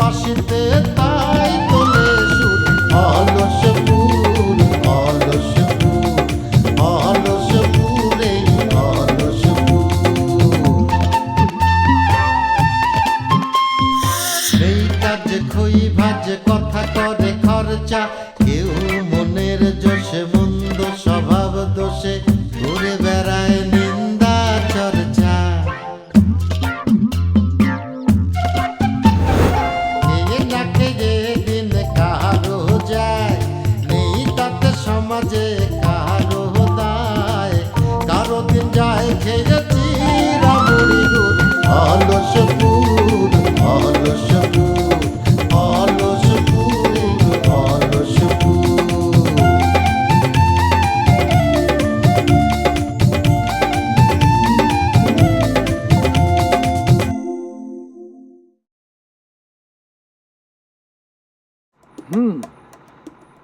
বাঁশিতে তাই তোলে সুর। অলস ফুল, অলস ফুল, অলস ফুলে অলস ফুল। এই কাজে খই ভাজে কথা করে খরচা, কেউ মনের জোশে মন্দ স্বভাব দোষে ঘুরে বেড়ায় নিন্দা চর্চা। খেয়ে না খেয়ে দিন কারো যায়, নেই তাতে সমাজে কারো দায়। কারো দিন যায় খেয়েছি রামুড়ি গুড়। অলস ফুল, অলস ফুল, অলস ফুল, অলস ফুল।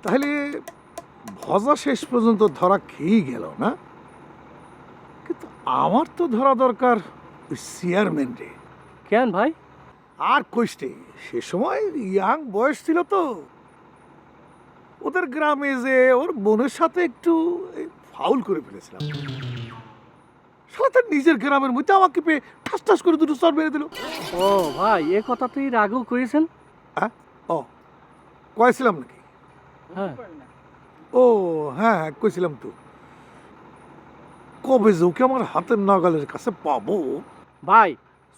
তাহলে ভজা শেষ পর্যন্ত ধরা খেয়েই গেল না? কিন্তু আমার তো ধরা দরকার ওই চেয়ারম্যান রে। কেন ভাই? আর কইস্টে সে সময় ইয়াং বয়স ছিল তো, ওদের গ্রামে যে ওর বোনের সাথে একটু ফাউল করে ফেলেছিলাম। শালা তার নিজের গ্রামের মধ্যে আমাকে পেয়ে ঠাস ঠাস করে দুটো চর মেরে দিল। ও ভাই, এ কথা তুই এর আগেও করেছেন? হ্যাঁ, ও কয়েছিলাম নাকি? হ্যাঁ। ও হ্যাঁ হ্যাঁ কইছিলাম তো। কবে যে ওকে আমার হাতের নাগালের কাছে পাবো? ভাই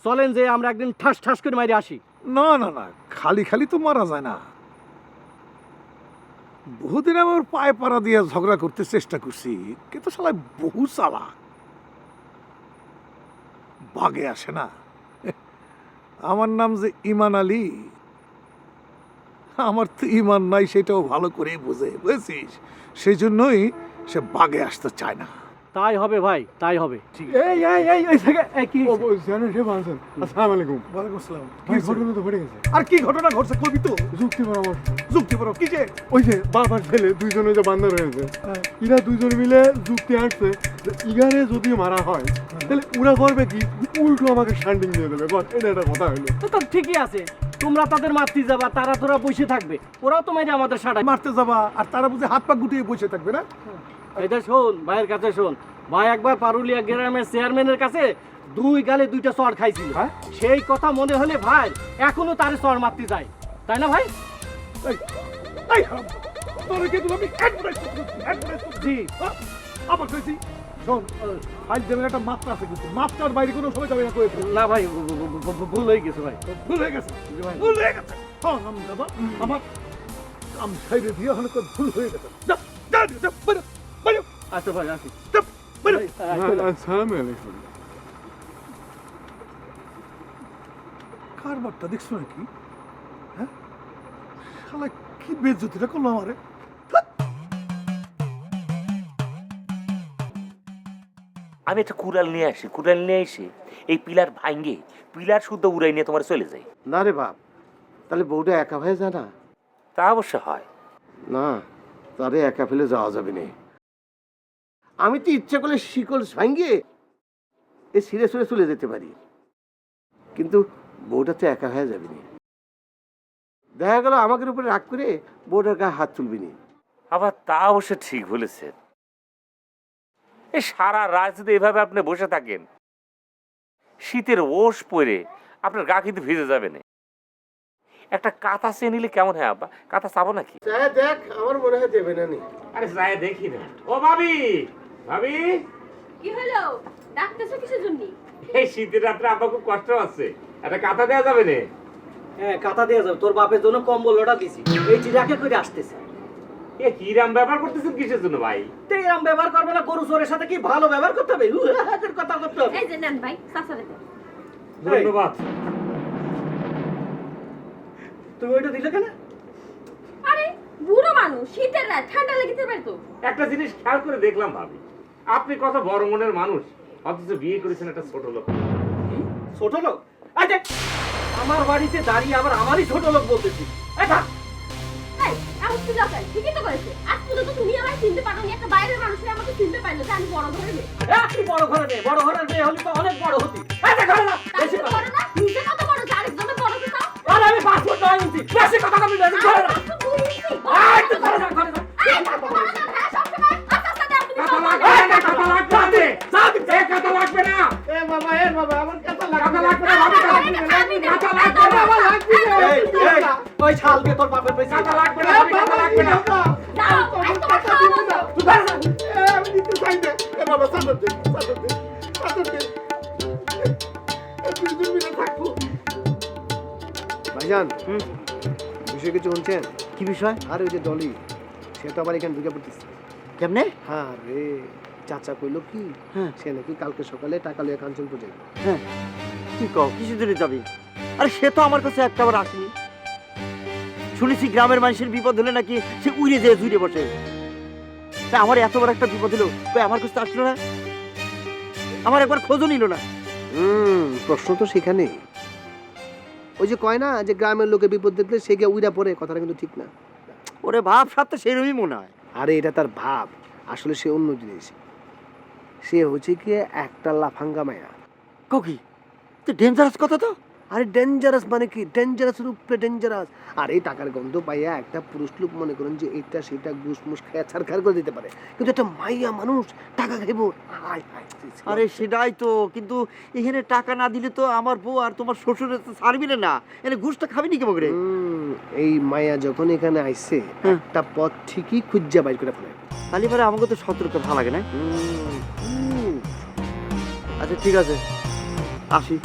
চলেন যে আমরা একদিন ঠাস ঠাস করে মারি আসি। না না না, খালি খালি তো মারা যায় না। বহুদিন আমি ওর পায়ে পাড়া দিয়ে ঝগড়া করতে চেষ্টা করছি, কিন্তু শালা বহু চালাক, বাগে আসে না। আমার নাম যে ইমান আলী, আমার তো ইমান নাই সেটাও ভালো করেই বোঝে, বুঝেছিস? সেই জন্যই সে বাগে আসতে চায় না। তাই হবে ভাই, তাই হবে। এই এই এই এই থেকে এই কি ও জানেন সে বলছেন আসসালামু আলাইকুম। ওয়ালাইকুম আসসালাম। কি ঘটনা তো ঘটে গেছে। আর কি ঘটনা ঘটছে কবি তো? যুক্তি পরামর্শ। যুক্তি বলো কি যে? ওই যে বাবার ছেলে দুইজনে যে বান্দর হয়েছে, ইরা দুইজন মিলে যুক্তি আসছে যে ইগারে যদি মারা হয় তাহলে ওরা করবে কি, উল্টো আমাকে শান্ডিং দিয়ে দেবে। বল, এটা একটা কথা হলো। তো ঠিকই আছে, তোমরা তাদের মারতে যাবা, তারা তোরা বসে থাকবে, ওরাও তো মেরে আমাদের সাড়াই। মারতে যাবা আর তারা বুঝে হাত পা গুটিয়ে বসে থাকবে না? এটা শোন, ভাইয়ের কাছে শোন। ভাই একবার পারুলিয়া গ্রামের চেয়ারম্যানের কাছে দুই গালে দুইটা চড় খাইছিল। সেই কথা মনে হলে ভাই এখনো তারে চড় মারতে যায়, তাই না ভাই? এই হারাম, তোরে কে দিল? আমি অ্যাডভাইস জি আবার কইছি। শোন, ফাইল দেবেন একটা মাত্রা আছে, কিন্তু মাত্রার বাইরে কোনো সময় যাবে না কয়েছে। না ভাই, ভুল হয়ে গেছে ভাই। ভুল হয়ে গেছে, ভুল হয়ে গেছে। হ্যাঁ আমি দাদা আমার কাম সাইডে দিয়ে হলে ভুল হয়ে গেছে। যা যা যা বাইরে বাইরে। আচ্ছা ভাই, আসি। আসসালামু আলাইকুম। কারবারটা দেখছো নাকি? হ্যাঁ, শালা কি বেজ্জতিটা করলো আমারে। আমি একটা কুড়াল নিয়ে আসি, কুড়াল নিয়ে এসে এই পিলার ভাঙ্গে পিলার শুদ্ধ উড়াই নিয়ে তোমার চলে যাই। না রে বাপ, তাহলে বউটা একা হয়ে যায় না? তা অবশ্য হয় না, তারে একা ফেলে যাওয়া যাবে না। আমি তো ইচ্ছা করলে শিকল ভাঙ্গিয়ে এ সিরে সুরে চলে যেতে পারি, কিন্তু বউটা তো একা হয়ে যাবে না। দেখা গেল আমাদের উপরে রাগ করে বউটার গায়ে হাত তুলবি নি। আবার তা অবশ্য ঠিক বলেছেন। এই সারা রাত যদি এভাবে আপনি বসে থাকেন, শীতের ওষ পরে আপনার গা কিন্তু ভিজে যাবে না। একটা কাঁথা চেয়ে নিলে কেমন হয় আব্বা? কাঁথা চাবো নাকি? দেখ, আমার মনে হয় দেবে না নি। আরে যায় দেখি না। ও ভাবি, ভাবি কি হলো? ডাকতেছো কিসের জন্য? এই শীতের রাত্রে আব্বা খুব কষ্ট হচ্ছে, একটা কাঁথা দেওয়া যাবে না? হ্যাঁ, কাঁথা দিয়ে যাবে। তোর বাপের জন্য কম্বলটা দিছি, এই চিরাকে করে আসতেছে। এ কিরাম ব্যবহার করতেছেন কিসের জন্য ভাই? তো এরকম ব্যবহার করবে না, গরু চোরের সাথে কি ভালো ব্যবহার করতে হবে? কথা করতে হবে। এই যে নেন ভাই, সাসারে দেন। ধন্যবাদ। তুমি ওইটা দিলে কেন? আরে বুড়ো মানুষ, শীতের রাত, ঠান্ডা লেগেতে পারে তো। একটা জিনিস খেয়াল করে দেখলাম ভাবি, আপনি কত বড় মনের মানুষ, অথচ বিয়ে করেছেন একটা ছোট লোক। ছোট লোক? আচ্ছা, আমার বাড়িতে দাঁড়িয়ে আবার আমারই ছোট লোক বলতেছি? এই, আমার কি দরকার? ঠিকই তো করেছে। আজ পর্যন্ত তুমি আমায় চিনতে পারোনি, একটা বাইরের মানুষ আমাকে চিনতে পারলো যে আমি বড় ঘরের মেয়ে। কি বড় ঘরের মেয়ে? বড় ঘরের মেয়ে হলে তো অনেক বড় হতি। তার চেয়ে বড় না? নিজে কত বড়, যে আরেকজনের বড় হতে চাও? আরে আমি পাসপোর্ট নয়, ওই ছাল দিয়ে তোর বাপের পেয়েছি আমি নিতে চাই না এ বাবা চাদর দে দুজন মিলে থাকবো। ভাইজান বিষয় কিছু শুনছেন? কি বিষয়? আর ওই যে ডলি সে তো আবার এখানে ঢুকে পড়তেছে। কেমনে? হ্যাঁ রে, চাচা কইলো কি সে নাকি কালকে সকালে টাকা লিয়ে কাঞ্চনপুর যাবে। কি কও কিছু দিনে যাবি? আরে সে তো আমার কাছে একটাবার আসেনি। শুনেছি গ্রামের মানুষের বিপদ হলে নাকি সে উড়ে যেয়ে জুড়ে বসে। তা আমার এত বড় একটা বিপদ হলো কই আমার কাছে আসলো না, আমার একবার খোঁজও নিল না। প্রশ্ন তো সেখানে। ওই যে কয় না যে গ্রামের লোকে বিপদ দেখলে সে গিয়ে উইরা পড়ে, কথাটা কিন্তু ঠিক না। ওরে ভাব সাথে তো সেরকমই মনে হয়। আরে এটা তার ভাব, আসলে সে অন্য জিনিস। সে হচ্ছে কি একটা লাফাঙ্গা মায়া। কি তো ডেঞ্জারাস কথা তো। আরে ডেঞ্জারাস মানে কি? ডেঞ্জারাস রূপে ডেঞ্জারাস। আর এই টাকার গন্ধ পাইয়া একটা পুরুষ লোক মনে করেন যে এটা সেটা গুসমুস খেয়ে ছাড়খাড় করে দিতে পারে, কিন্তু একটা মাইয়া মানুষ টাকা খাইব। আরে সেটাই তো, কিন্তু এখানে টাকা না দিলে তো আমার বউ আর তোমার শ্বশুরের তো ছাড়বি না, এনে ঘুষটা খাবি নি কেমন করে? এই মায়া যখন এখানে আইছে একটা পথ ঠিকই খুঁজা বাইর করে ফেলে। খালি পরে আমাকে তো সতর্ক ভালো লাগে না। আচ্ছা ঠিক আছে, আসি।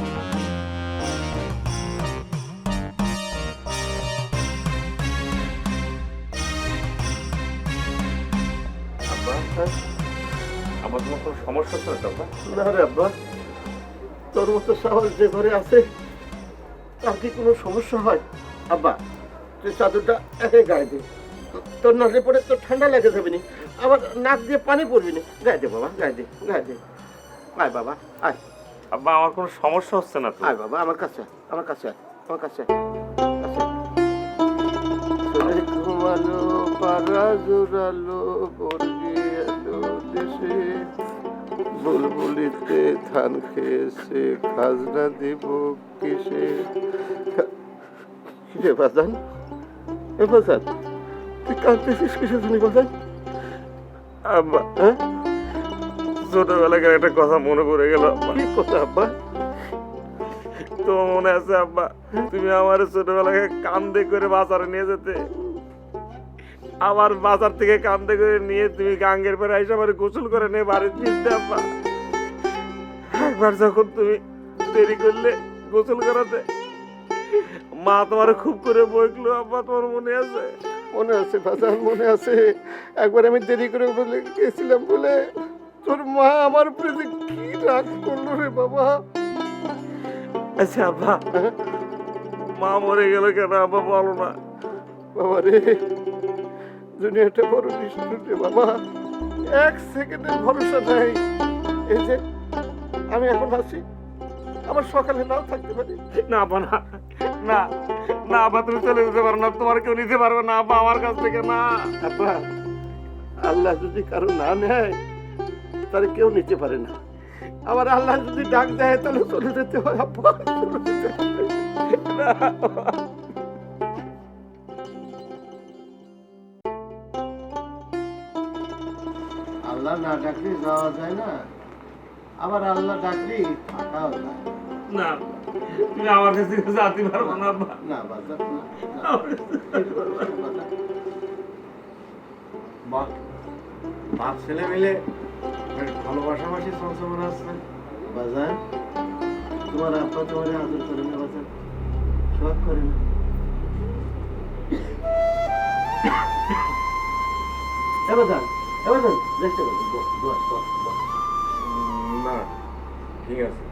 আমার তোমার কোনো সমস্যা হচ্ছে না তো আব্বা? না রে আব্বা, তোর মতো সাহস যে ঘরে আছে তার কি কোনো সমস্যা হয়? আব্বা তুই চাদরটা একে গায়ে দে, তোর নাকে পড়ে তোর ঠান্ডা লেগে যাবে নি, আবার নাক দিয়ে পানি পড়বি না। গায়ে দে বাবা, গায়ে দে। আয় বাবা আয়। আব্বা আমার কোনো সমস্যা হচ্ছে না তো? আয় বাবা আমার কাছে আয়, আমার কাছে আয়, আমার কাছে আয়। চলে ঘুমালো পাড়া জোরালো বর্গি এলো দেশে, বুলবুলিতে ধান খেয়েছে খাজনা দিব কিসে। কিরে বাজান, এ বাজান তুই কাঁদতেছিস কিসের জন্য বাজান? আব্বা হ্যাঁ, ছোটবেলাকার একটা কথা মনে পড়ে গেল আব্বা। কি কথা আব্বা? তো মনে আছে আব্বা, তুমি আমার ছোটবেলাকে কান্দে করে বাজারে নিয়ে যেতে, আবার বাজার থেকে কান্দে করে নিয়ে তুমি গাঙ্গের পরে এসে আমার গোসল করে নিয়ে বাড়ি ফিরতে আব্বা। একবার যখন তুমি দেরি করলে গোসল করাতে, মা তোমার খুব করে বইকলো আব্বা, তোমার মনে আছে? মনে আছে বাজান, মনে আছে। একবার আমি দেরি করে বলে গেছিলাম বলে তোর মা আমার উপরে যে কি রাগ করলো রে বাবা। আচ্ছা আব্বা, মা মরে গেল কেন আব্বা বলো না? বাবা রে, দুনিয়াটা বড় নিষ্ঠুর রে বাবা, এক সেকেন্ডের ভরসা নাই। এই যে আমি এখন আছি, আবার সকালে নাও থাকতে পারি। না আব্বা, না না না আব্বা, তুমি চলে যেতে পারো না, তোমার কেউ নিতে পারবে না আব্বা আমার কাছ থেকে। না আব্বা, আল্লাহ যদি কারো না নেয় তাহলে কেউ নিতে পারে না, আবার আল্লাহ যদি ডাক দেয় তাহলে চলে যেতে হয় আব্বা, চলে যেতে হয়। না। আল্লাহ না ডাকলে যাওয়া যায় না, আবার আল্লাহ ডাকলে থাকাও যায় না, তুমি আমার কাছে যেতে পারবো না আব্বা। না। বাজার বাপ ছেলে মিলে ভালোবাসাবাসি চলছে মনে হচ্ছে। বাজার তোমার আব্বা তোমার আদর করে না বাজার, শখ করে না? বাজার দেখতে পাবো। না ঠিক আছে,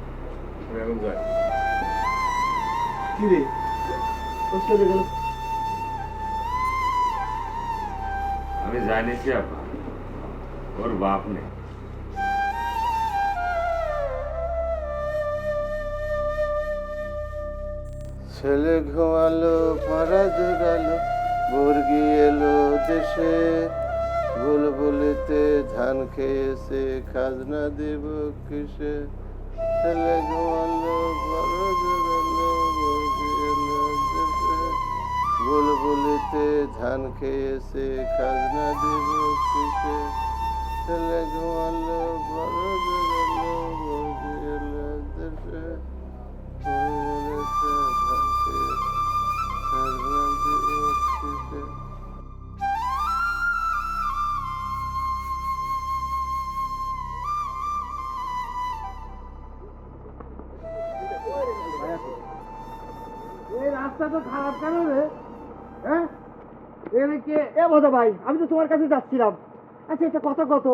আমি এখন যাই। কি রে ও চলে গেল? আমি জানিছি আব্বা, ওর বাপ নেই। ছেলে ঘুমালো পাড়া জোরালো মুরগি এলো দেশে, বুলবুলিতে ধান খেয়েছে খাজনা দেব কিসে। ছেলে ঘুমালো পাড়া জোরালো মুরগি এলো দেশে, বুলবুলিতে ধান খেয়েছে খাজনা দেব কিসে ছেলে ঘুমালো বড় জোরালো বৌদি এলো দেশে বুলবুলিতে ধান খেয়েছে খাজনা দেব কিসে। এই রাস্তা তো খারাপ কেন রে? হ্যাঁ এ বোধা ভাই, আমি তো তোমার কাছে যাচ্ছিলাম। আচ্ছা এটা কথা কত,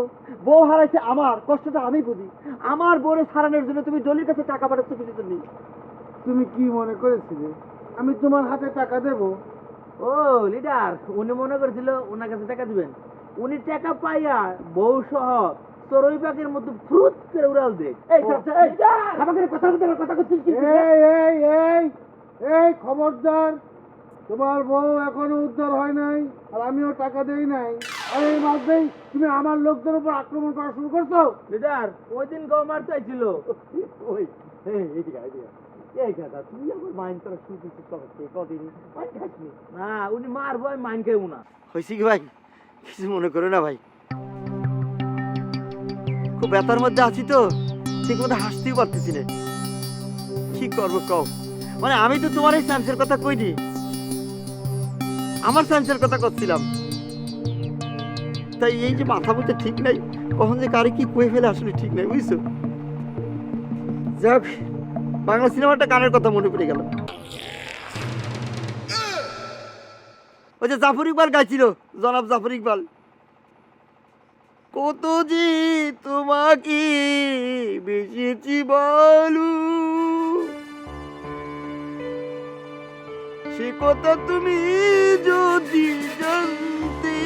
বউ হারাইছে আমার, কষ্টটা আমি বুঝি। আমার বউরে সারানোর জন্য তুমি ডলির কাছে টাকা পাঠাচ্ছ কিছু জন্য। তুমি কি মনে করেছিলে আমি তোমার হাতে টাকা দেব? ও লিডার, উনি মনে করেছিল ওনার কাছে টাকা দিবেন। উনি টাকা পাইয়া বউ সহ চড়ুই পাখির মতো ফ্রুত করে উড়াল দেখ। এই চাচা, এই আমাকে কথা বলতে হবে, কথা করছিস কি? এই এই এই এই খবরদার, তোমার বউ এখনো উদ্ধার হয় নাই আর আমিও টাকা দেই নাই, আর এই মাঝেই তুমি আমার লোকদের উপর আক্রমণ করা শুরু করছো। লিডার, ওই দিন গো মার চাইছিল। ওই এইদিকে এইদিকে এই কথা তুই আমার মাইন্ড করা শুরু করছিস কবে থেকে? কদিন মাইন্ড খাসনি? না, উনি মারবো, আমি মাইন খাইব না। হয়েছে কি ভাই, কিছু মনে করো না ভাই, খুব ব্যথার মধ্যে আছি তো, ঠিক মতো হাসতেই পারতেছি না। কি করবো কও? মানে আমি তো তোমার এই চান্সের কথা কইনি, আমার চান্সের কথা করছিলাম। তাই এই যে মাথা মধ্যে ঠিক নাই, কখন যে কারে কি কয়ে ফেলে আসলে ঠিক নাই, বুঝছো? যাক, বাংলা সিনেমাটা গানের কথা মনে পড়ে গেল। ওই যে জাফর ইকবাল গাইছিল, জনাব জাফর ইকবাল, কত যে তোমাকে বেশিছি বলু, সে কথা তুমি যদি জানতে,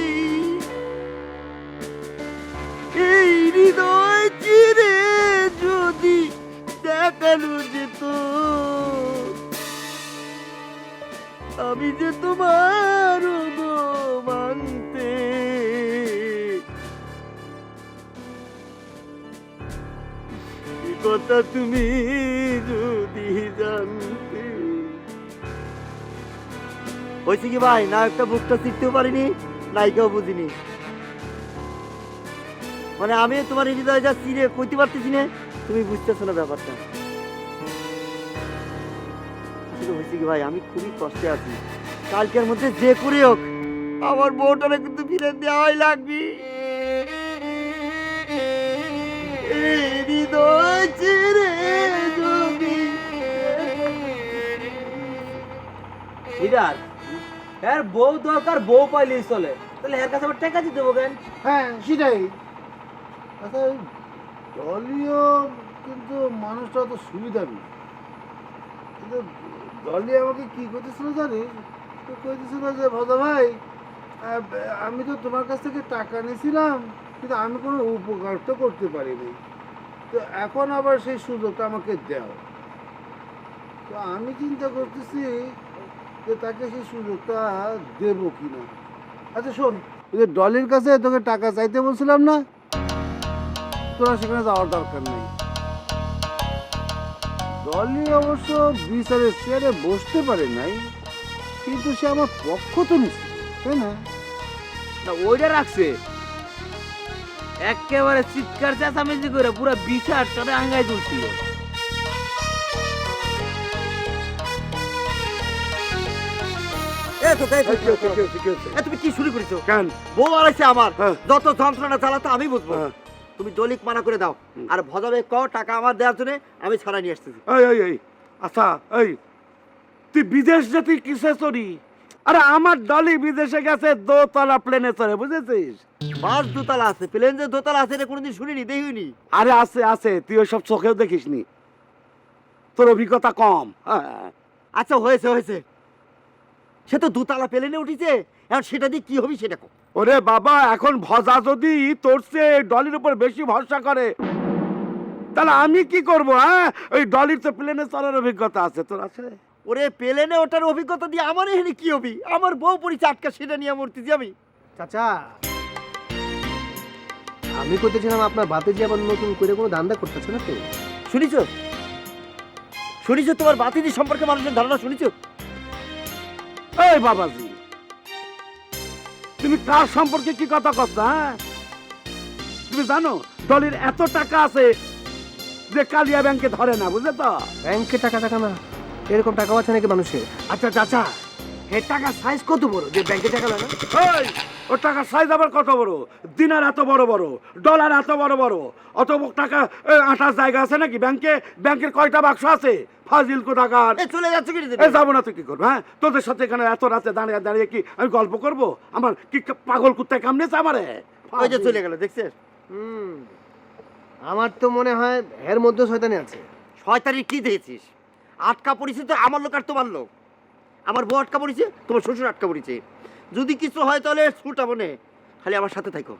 এই হৃদয় চিরে যদি দেখানো যেত, আমি যে তোমার মানতে। এই কথা তুমি যদি জানতে। হয়েছে কি ভাই, না একটা বুকটা শিখতেও পারিনি, নায়িকাও বুঝিনি। মানে আমি তোমার হৃদয় যা চিরে কইতে পারতেছি না, তুমি বুঝতেছো না ব্যাপারটা। হয়েছে কি ভাই, আমি খুবই কষ্টে আছি। কালকের মধ্যে যে করে হোক আমার বউটারে কিন্তু ফিরে দেওয়াই লাগবে। এই হৃদয় চিরে যদি। লিডার, এর বউ দরকার, বউ পাইলেই চলে, তাহলে এর কাছে আবার টাকা দিতে দেবো কেন? হ্যাঁ সেটাই। আচ্ছা ওই দলীয় কিন্তু মানুষটা তো সুবিধা নেই, কিন্তু দলি আমাকে কি করতেছিল জানিস? তো কইতেছিল যে ভদা ভাই, আমি তো তোমার কাছ থেকে টাকা নিয়েছিলাম, কিন্তু আমি কোনো উপকার তো করতে পারিনি, তো এখন আবার সেই সুযোগটা আমাকে দাও। তো আমি চিন্তা করতেছি যে তাকে সেই সুযোগটা দেবো কিনা। আচ্ছা শোন, ওই যে ডলির কাছে তোকে টাকা চাইতে বলছিলাম না, তোরা সেখানে যাওয়ার দরকার নেই। ডলি অবশ্য বিচারের চেয়ারে বসতে পারে নাই, কিন্তু সে আমার পক্ষ তো নিচ্ছে, তাই না? না, ওইটা রাখছে একেবারে চিৎকার চেঁচামেচি করে পুরো বিচারটারে আঙ্গায় তুলছিল। তুমি কি শুরু করেছো? কেন? বউ আড়াইছে আমার, হ্যাঁ। যত যন্ত্রণা চালাতে আমি বুঝবো। হ্যাঁ। তুমি দলিক মানা করে দাও, আর ভজাবে কও টাকা আমার দেওয়ার জন্য আমি ছাড়া নিয়ে আসতেছি। এই আচ্ছা, এই তুই বিদেশ যেতে কিসে চড়ি? আরে আমার দলই বিদেশে গেছে দোতলা প্লেনে চড়ে, বুঝেছিস? বাস দোতলা আছে, প্লেন যে দোতলা আছে এটা কোনোদিন শুনিনি, দেখিনি। আরে আছে আছে, তুই ওইসব চোখেও দেখিসনি, তোর অভিজ্ঞতা কম। হ্যাঁ আচ্ছা হয়েছে হয়েছে, সে তো দোতলা প্লেনে উঠিছে, এখন সেটা দিয়ে কি হবে সেটা কও। ওরে বাবা, এখন ভজা যদি তোর চেয়ে ডলির উপর বেশি ভরসা করে, তাহলে আমি কি করব? হ্যাঁ, ওই ডলির তো প্লেনে চড়ার অভিজ্ঞতা আছে, তোর আছে? ওরে প্লেনে ওঠার অভিজ্ঞতা দিয়ে আমার এখানে কি হবি? আমার বউ পরিচয় আটকা, সেটা নিয়ে মরতেছি আমি। চাচা, আমি করতেছিলাম আপনার বাতে যে আবার নতুন করে কোনো ধান্দা করতেছে না তো? শুনিছো শুনিছো, তোমার বাতিদি সম্পর্কে মানুষের ধারণা শুনিছো? এই বাবাজি, তুমি কার সম্পর্কে কি কথা করছো? হ্যাঁ, তুমি জানো ডলির এত টাকা আছে যে কালিয়া ব্যাংকে ধরে না, বুঝলে তো? ব্যাংকে টাকা টাকা না, এরকম টাকাও আছে নাকি মানুষের? আচ্ছা চাচা, এর টাকার সাইজ কত বড় যে ব্যাংকে টাকা লাগে না? এই, ওর টাকার সাইজ আবার কত বড়? দিনার এত বড় বড়, ডলার এত বড় বড়, অত টাকা আটার জায়গা আছে নাকি ব্যাংকে? ব্যাংকের কয়টা বাক্স আছে? ফাজিল কোথাকার! চলে যাচ্ছে কি এই যাবো না তো কি করবো? হ্যাঁ, তোদের সাথে এখানে এত রাতে দাঁড়িয়ে দাঁড়িয়ে কি আমি গল্প করব? আমার কি পাগল কুত্তায় কামড়েছে আমারে? ওই যে চলে গেল, দেখছিস? আমার তো মনে হয় এর মধ্যে শয়তানি আছে। শয়তানি কি দেখেছিস? আটকা পড়েছে তো আমার লোক আর তোমার লোক। আমার বউ আটকা পড়েছে, তোমার শ্বশুর আটকা পড়েছে। যদি কিছু হয় তাহলে ছুটা মনে, খালি আমার সাথে থাকো।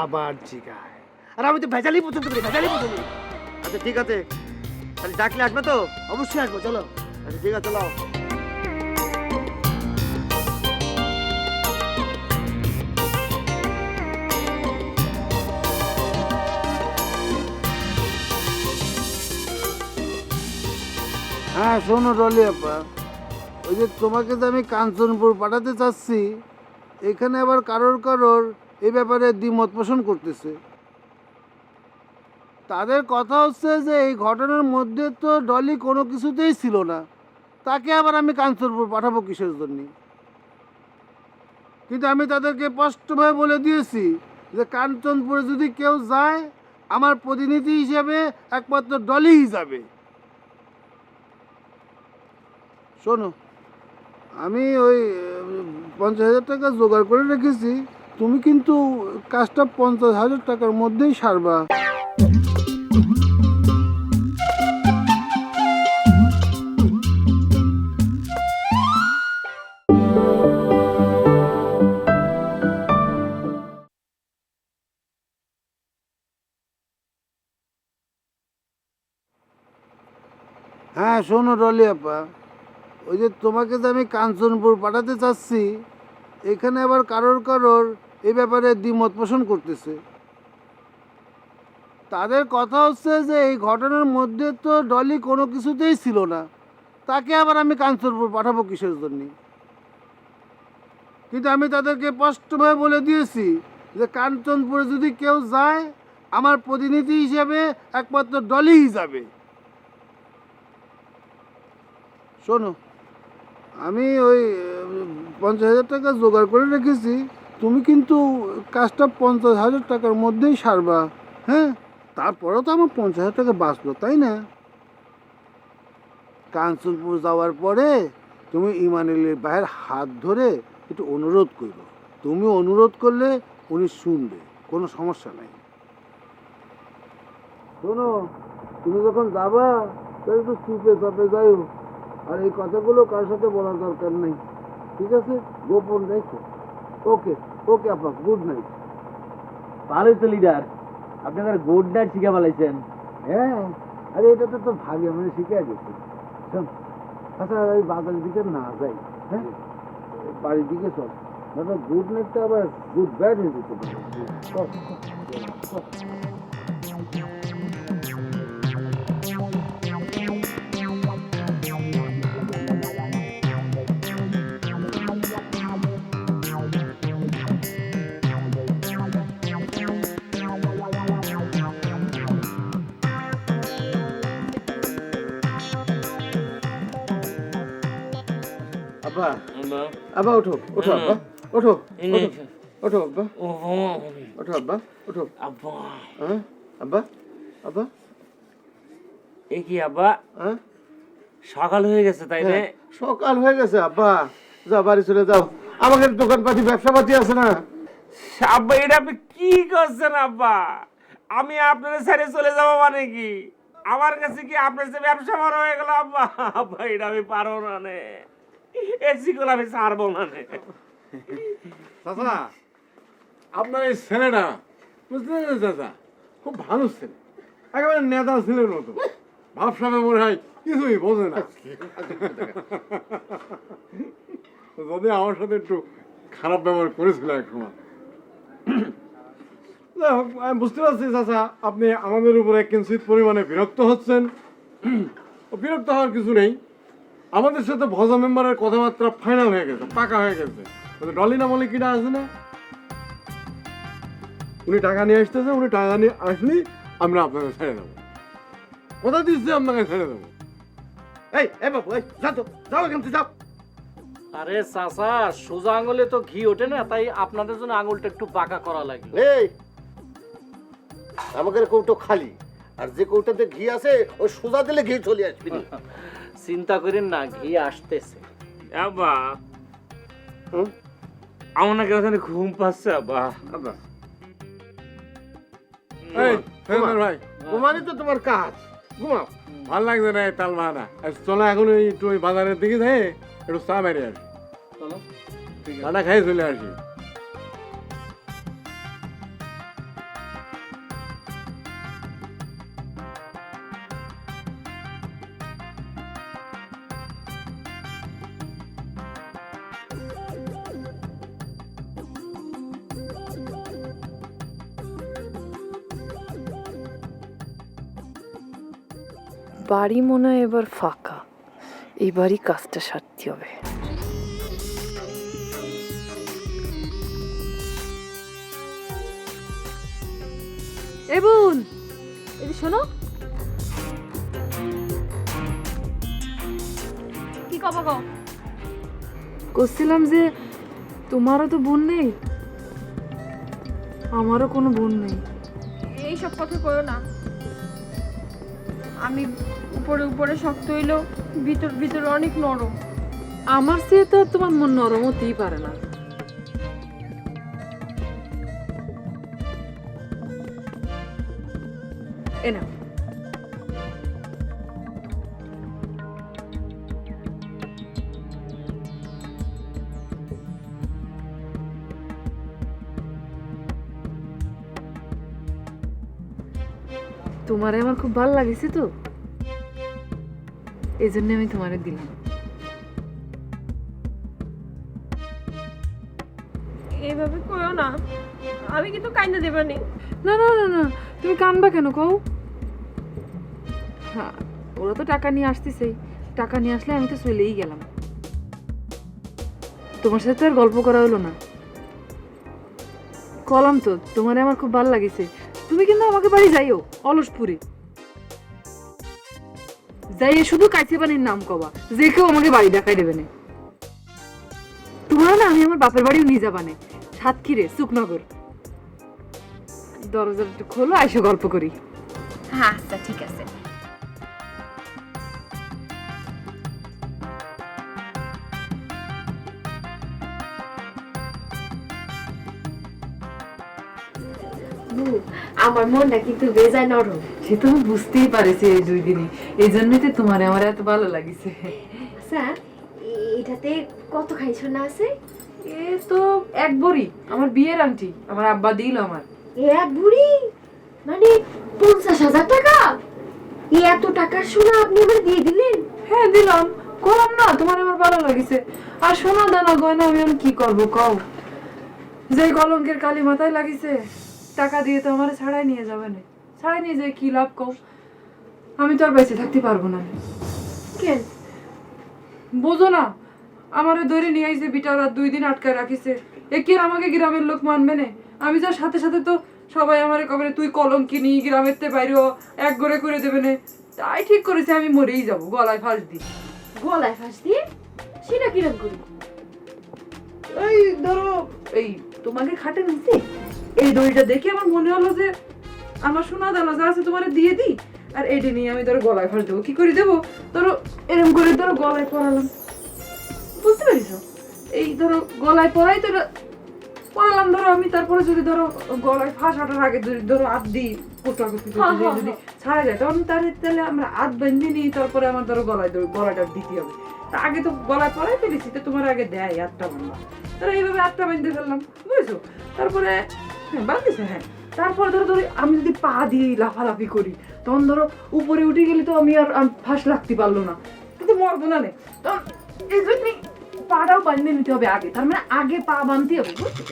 আবার জিগায়, আর আমি তো ভেজালি পছন্দ করি, ভেজালি পছন্দ করি। আচ্ছা ঠিক আছে, খালি ডাকলে আসবে তো? অবশ্যই আসবো, চলো। আচ্ছা ঠিক আছে, চলো। হ্যাঁ শোনো ডলি আপা, ওই যে তোমাকে যে আমি কাঞ্চনপুর পাঠাতে চাচ্ছি, এখানে আবার কারোর এই ব্যাপারে দ্বিমত পোষণ করতেছে। তাদের কথা হচ্ছে যে এই ঘটনার মধ্যে তো ডলি কোনো কিছুতেই ছিল না, তাকে আবার আমি কাঞ্চনপুর পাঠাবো কিসের জন্য? কিন্তু আমি তাদেরকে স্পষ্টভাবে বলে দিয়েছি যে কাঞ্চনপুরে যদি কেউ যায়, আমার প্রতিনিধি হিসেবে একমাত্র ডলিই যাবে। শোনো, আমি ওই 50,000 টাকা জোগাড় করে রেখেছি, তুমি কিন্তু কাজটা 50,000 টাকার মধ্যেই সারবা। হ্যাঁ শোনো ডলি আপা, ওই যে তোমাকে যে আমি কাঞ্চনপুর পাঠাতে চাচ্ছি, এখানে আবার কারোর এই ব্যাপারে দ্বিমত পোষণ করতেছে। তাদের কথা হচ্ছে যে এই ঘটনার মধ্যে তো ডলি কোনো কিছুতেই ছিল না, তাকে আবার আমি কাঞ্চনপুর পাঠাবো কিসের জন্য? কিন্তু আমি তাদেরকে স্পষ্টভাবে বলে দিয়েছি যে কাঞ্চনপুরে যদি কেউ যায়, আমার প্রতিনিধি হিসেবে একমাত্র ডলিই যাবে। শোনো, আমি ওই 50,000 টাকা জোগাড় করে রেখেছি, তুমি কিন্তু কাজটা 50,000 টাকার মধ্যেই সারবা। হ্যাঁ, তারপরেও তো আমার 50,000 টাকা বাঁচলো, তাই না? কাঞ্চনপুর যাওয়ার পরে তুমি ইমানুয়েলের ভাইয়ের হাত ধরে একটু অনুরোধ করো। তুমি অনুরোধ করলে উনি শুনবে, কোনো সমস্যা নাই। শোনো, তুমি যখন যাবা তাহলে একটু চুপে চাপে যাইও, আর এই কথাগুলো কার সাথে বলার দরকার নেই, ঠিক আছে? গোপন রেখো। ওকে ওকে আপা, গুড নাইট। ভালোই তো লিডার, আপনি আমার গুড নাইট শিখে ফেলাইছেন। হ্যাঁ, আরে এটা তো তোর ভাবি আমরা শিখে গেছে। শোন, আচ্ছা ওই বাজারের দিকে না যাই, হ্যাঁ বাড়ির দিকে চল, না গুড নাইটটা আবার গুড ব্যাড হয়ে যেতে পারে। চল, চল, চল। আব্বা, আব্বা ওঠো, ওঠো আব্বা, ওঠো, ওঠো আব্বা, ওঠো আব্বা, ওঠো। হ্যাঁ আব্বা, আব্বা, এ কি আব্বা, হ্যাঁ সকাল হয়ে গেছে তাই না? সকাল হয়ে গেছে আব্বা, যাও বাড়ি চলে যাও, আমাদের দোকানপাতি ব্যবসাপাতি আছে না। আব্বা এটা আপনি কি করছেন আব্বা? আমি আপনার ছেড়ে চলে যাবো মানে কি? আমার কাছে কি আপনার যে ব্যবসা বড় হয়ে গেল আব্বা? আব্বা এটা আমি পারবো না নে, এসি গুলো আমি ছাড়বো না নে। চাচা, আপনার এই ছেলেটা বুঝলেন না চাচা, খুব ভালো ছেলে, একেবারে নেতা ছেলের মতো। ভাবসাবে মনে হয় কিছুই বোঝে না। যদি আমার সাথে একটু খারাপ ব্যবহার করেছিল এক সময়। যাই হোক, আমি বুঝতে পারছি চাচা, আপনি আমাদের উপরে কিঞ্চিত পরিমাণে বিরক্ত হচ্ছেন। বিরক্ত হওয়ার কিছু নেই, আমাদের সাথে ভজা মেম্বারের কথাবার্তা ফাইনাল হয়ে গেছে, পাকা হয়ে গেছে। ডলি না বলে কিনা আছে না, উনি টাকা নিয়ে আসতেছে, উনি টাকা নিয়ে আসলে আমরা আপনাকে ছেড়ে দেবো, কথা দিচ্ছি আপনাকে ছেড়ে দেবো। এই বাবু, এই যাও তো, যাও এখান থেকে যাও। আরে চাচা, সোজা আঙুলে তো ঘি ওঠে না, তাই আপনাদের জন্য আঙুলটা একটু বাঁকা করা লাগবে। এই আমাদের কৌটো খালি, আর যে কৌটাতে ঘি আছে ওই সোজা দিলে ঘি চলে আসবি না। চিন্তা করেন না, ঘি আসতেছে। আব্বা হুম? আমার না কেন জানি ঘুম পাচ্ছে আব্বা। আব্বা, এই ফেরদার ভাই, ঘুমানি তো তোমার কাজ, ঘুমাও। ভাল লাগছে না এই তাল বাহানা। চলো এখন একটু ওই বাজারের দিকে যাই, একটু চা মেরে আসি, চলো। চাটা খাই চলে আসি। বাড়ি মনে হয় এবার ফাঁকা, এবারই কাজটা সারতে হবে। এ বোন, এই শোনো, কি কবা গো? করছিলাম যে তোমারও তো বোন নেই, আমারও কোনো বোন নেই। এইসব কথা কইও না। আমি উপরে উপরে শক্ত হইলেও ভিতর ভিতর অনেক নরম। আমার চেয়ে তো তোমার মন নরম হতেই পারে না। এ নাও। তোমারে আমার খুব ভালো লাগেছে তো, এই জন্য আমি তোমারে দিলাম। এইভাবে কইও না, আমি কিন্তু কাইন্দা দেবানি। না না না না, তুমি কানবা কেন কও? হ্যাঁ, ওরা তো টাকা নিয়ে আসতেছেই, টাকা নিয়ে আসলে আমি তো চলেই গেলাম। তোমার সাথে আর গল্প করা হলো না। কলাম তো তোমারে আমার খুব ভালো লাগেছে। তুমি কিন্তু আমাকে বাড়ি যাইও, অলসপুরে যাইয়ে শুধু কাইছে বানির নাম কবা, যে কেউ আমাকে বাড়ি দেখাই দেবে না। তোমার না আমি আমার বাপের বাড়িও নিয়ে যাবানে, সাতক্ষীরে সুকনগর। দরজাটা একটু খোলো, আইসো গল্প করি। হ্যাঁ আচ্ছা ঠিক আছে। আমার মনটা কিন্তু বেজায় নরম। সে তো আমি বুঝতেই পারেছি এই 2 দিনে, এই জন্যই তো তোমার আমার এত ভালো লাগিছে। স্যার, এটাতে কত খাই সোনা আছে? এ তো এক বড়ি, আমার বিয়ের আংটি, আমার আব্বা দিল আমার। এক বুড়ি মানে 50,000 টাকা? এত টাকার সোনা আপনি আমার দিয়ে দিলেন? হ্যাঁ দিলাম, করলাম না, তোমার আমার ভালো লাগিছে। আর সোনা দানা গয়না আমি এখন কি করবো কও? যে কলঙ্কের কালি মাথায় লাগিছে, টাকা দিয়ে তো আমার ছাড়াই নিয়ে যাবে না। ছাড়াই নিয়ে যায় কি লাভ কও? আমি তো আর বেঁচে থাকতে পারবো না। কেন? বোঝো না, আমারে ধরে নিয়ে আইছে বিটার, আর 2 দিন আটকায় রাখিছে। এ কি আর আমাকে গ্রামের লোক মানবে না? আমি যার সাথে সাথে তো সবাই আমারে কবে তুই কলঙ্কিনি, গ্রামের তে বাইরেও এক ঘরে করে দেবে না। তাই ঠিক করেছে আমি মরেই যাব, গলায় ফাঁস দিই। গলায় ফাঁস দিয়ে? সেটা কিরম করি? এই ধরো, এই তোমাকে খাটে নিচে এই দড়িটা দেখে আমার মনে হলো যে আমার সোনা দানা যা আছে তোমারে দিয়ে দিই, আর এইটা নিয়ে আমি ধরো গলায় ফাঁস দেবো। কি করে দেবো? ধরো এরকম করে ধরো গলায় পরালাম, বুঝতে পারিস? এই ধরো গলায় পরাই তো পরালাম ধরো আমি, তারপরে যদি ধরো গলায় ফাঁস আটার আগে যদি ধরো হাত দিই কোটা করতে যদি ছাড়া যায়, তখন তাহলে আমরা হাত বেঁধে নিই, তারপরে আমার ধরো গলাটা দিতে হবে। তা আগে তো গলায় পরাই ফেলেছি, তো তোমার আগে দেয় আটটা বান্ধা, তারা এইভাবে আটটা বেঁধে ফেললাম, বুঝেছো? তারপরে হ্যাঁ বাঁধিয়েছে, হ্যাঁ। তারপরে ধরো আমি যদি পা দিয়ে লাফালাফি করি, তখন ধরো উপরে উঠে গেলে তো আমি আর ফাঁস লাগতে পারলো না, কিন্তু মরবো না নে। তখন এই জন্যই পাটাও বাঁধতে নিতে হবে আগে, তার মানে আগে পা বাঁধতে হবে, বুঝছো?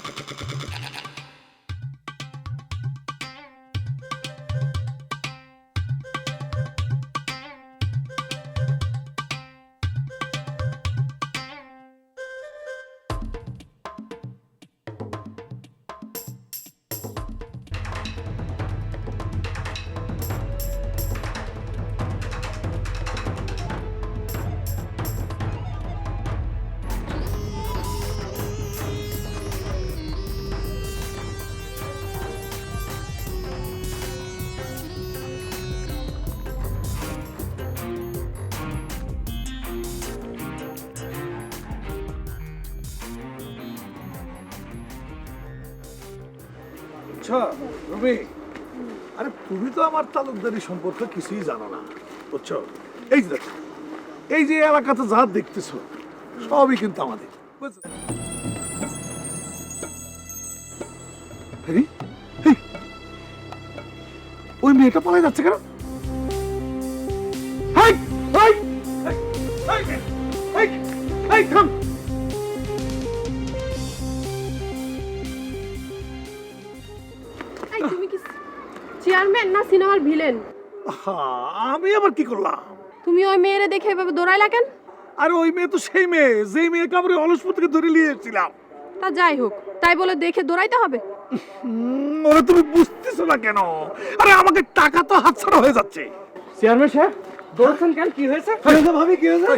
বুঝছো রবি, আরে তুমি তো আমার তালুকদারি সম্পর্কে কিছুই জানো না, বুঝছো? এই যে দেখো, এই যে এলাকাতে যা দেখতেছো সবই কিন্তু আমাদের, বুঝছো? এই, এই, ওই মেয়েটা পালাই যাচ্ছে কেন? এই, এই, এই, এই, এই, থাম। এই তুমি কি চেয়ারম্যান না সিনেমার ভিলেন? আহা, আমি আবার কি করলাম? তুমি ওই মেয়েরে দেখে এভাবে দৌড়াইলা কেন? আরে ওই মেয়ে তো সেই মেয়ে, যেই মেয়েকে আমরা অলসপুর থেকে ধরে নিয়ে এসেছিলাম। তা যাই হোক, তাই বলে দেখে দৌড়াইতে হবে? ওরে তুমি বুঝতেছো না কেন? আরে আমাকে টাকা তো হাতছাড়া হয়ে যাচ্ছে। চেয়ারম্যান সাহেব দৌড়ছেন কেন? কি হয়েছে? ভাবি কি হয়েছে?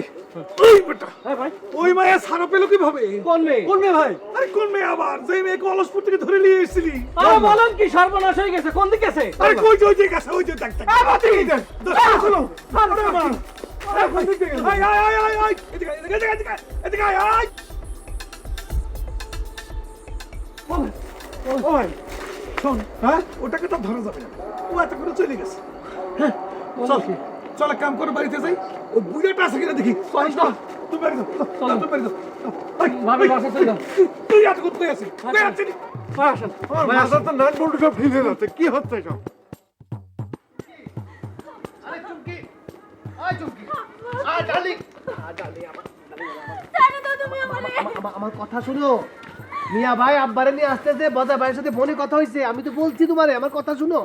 ওই বেটা, হ্যাঁ ভাই, ওই মায়া সারা পেলো কিভাবে? কোন মেয়ে? কোন মেয়ে ভাই? আরে কোন মেয়ে আবার? যেই মেয়েকে অলসপুর থেকে ধরে নিয়ে এসেছিলি। আরে বলেন কি, সর্বনাশ হয়ে গেছে? কোন দিকে গেছে? আরে কই যে ওই যে গেছে, ওই যে দেখ দেখ। চলো, আরে আমার। আরে কোন দিকে গেছে? আয় আয় আয় আয় আয়, এদিকে এদিকে এদিকে এদিকে এদিকে আয় আয়। ওই শোন, হ্যাঁ ওটাকে তো ধরা যাবে না, ও এত করে চলে গেছে। হ্যাঁ চল চল, এক কাম করে বাড়িতে যাই, ওই বুড়াটা আছে কিনা দেখি। তুমি বাড়ি যাও, তুমি বাড়ি যাও। ভাবি বাসা চলে যাও। তুই এত কোথায় আছিস? কই আছিস? ভাই আসেন। আমার মাথা তো নাট বল্টু সব ভিজে যাচ্ছে, কি হচ্ছে সব? জানো তো তুমি আমারে? আমার কথা শুনো, মিয়া ভাই আব্বারে নিয়ে আসতেছে, বজা ভাইয়ের সাথে ফোনে কথা হইছে, আমি তো বলছি তোমারে আমার কথা শুনো।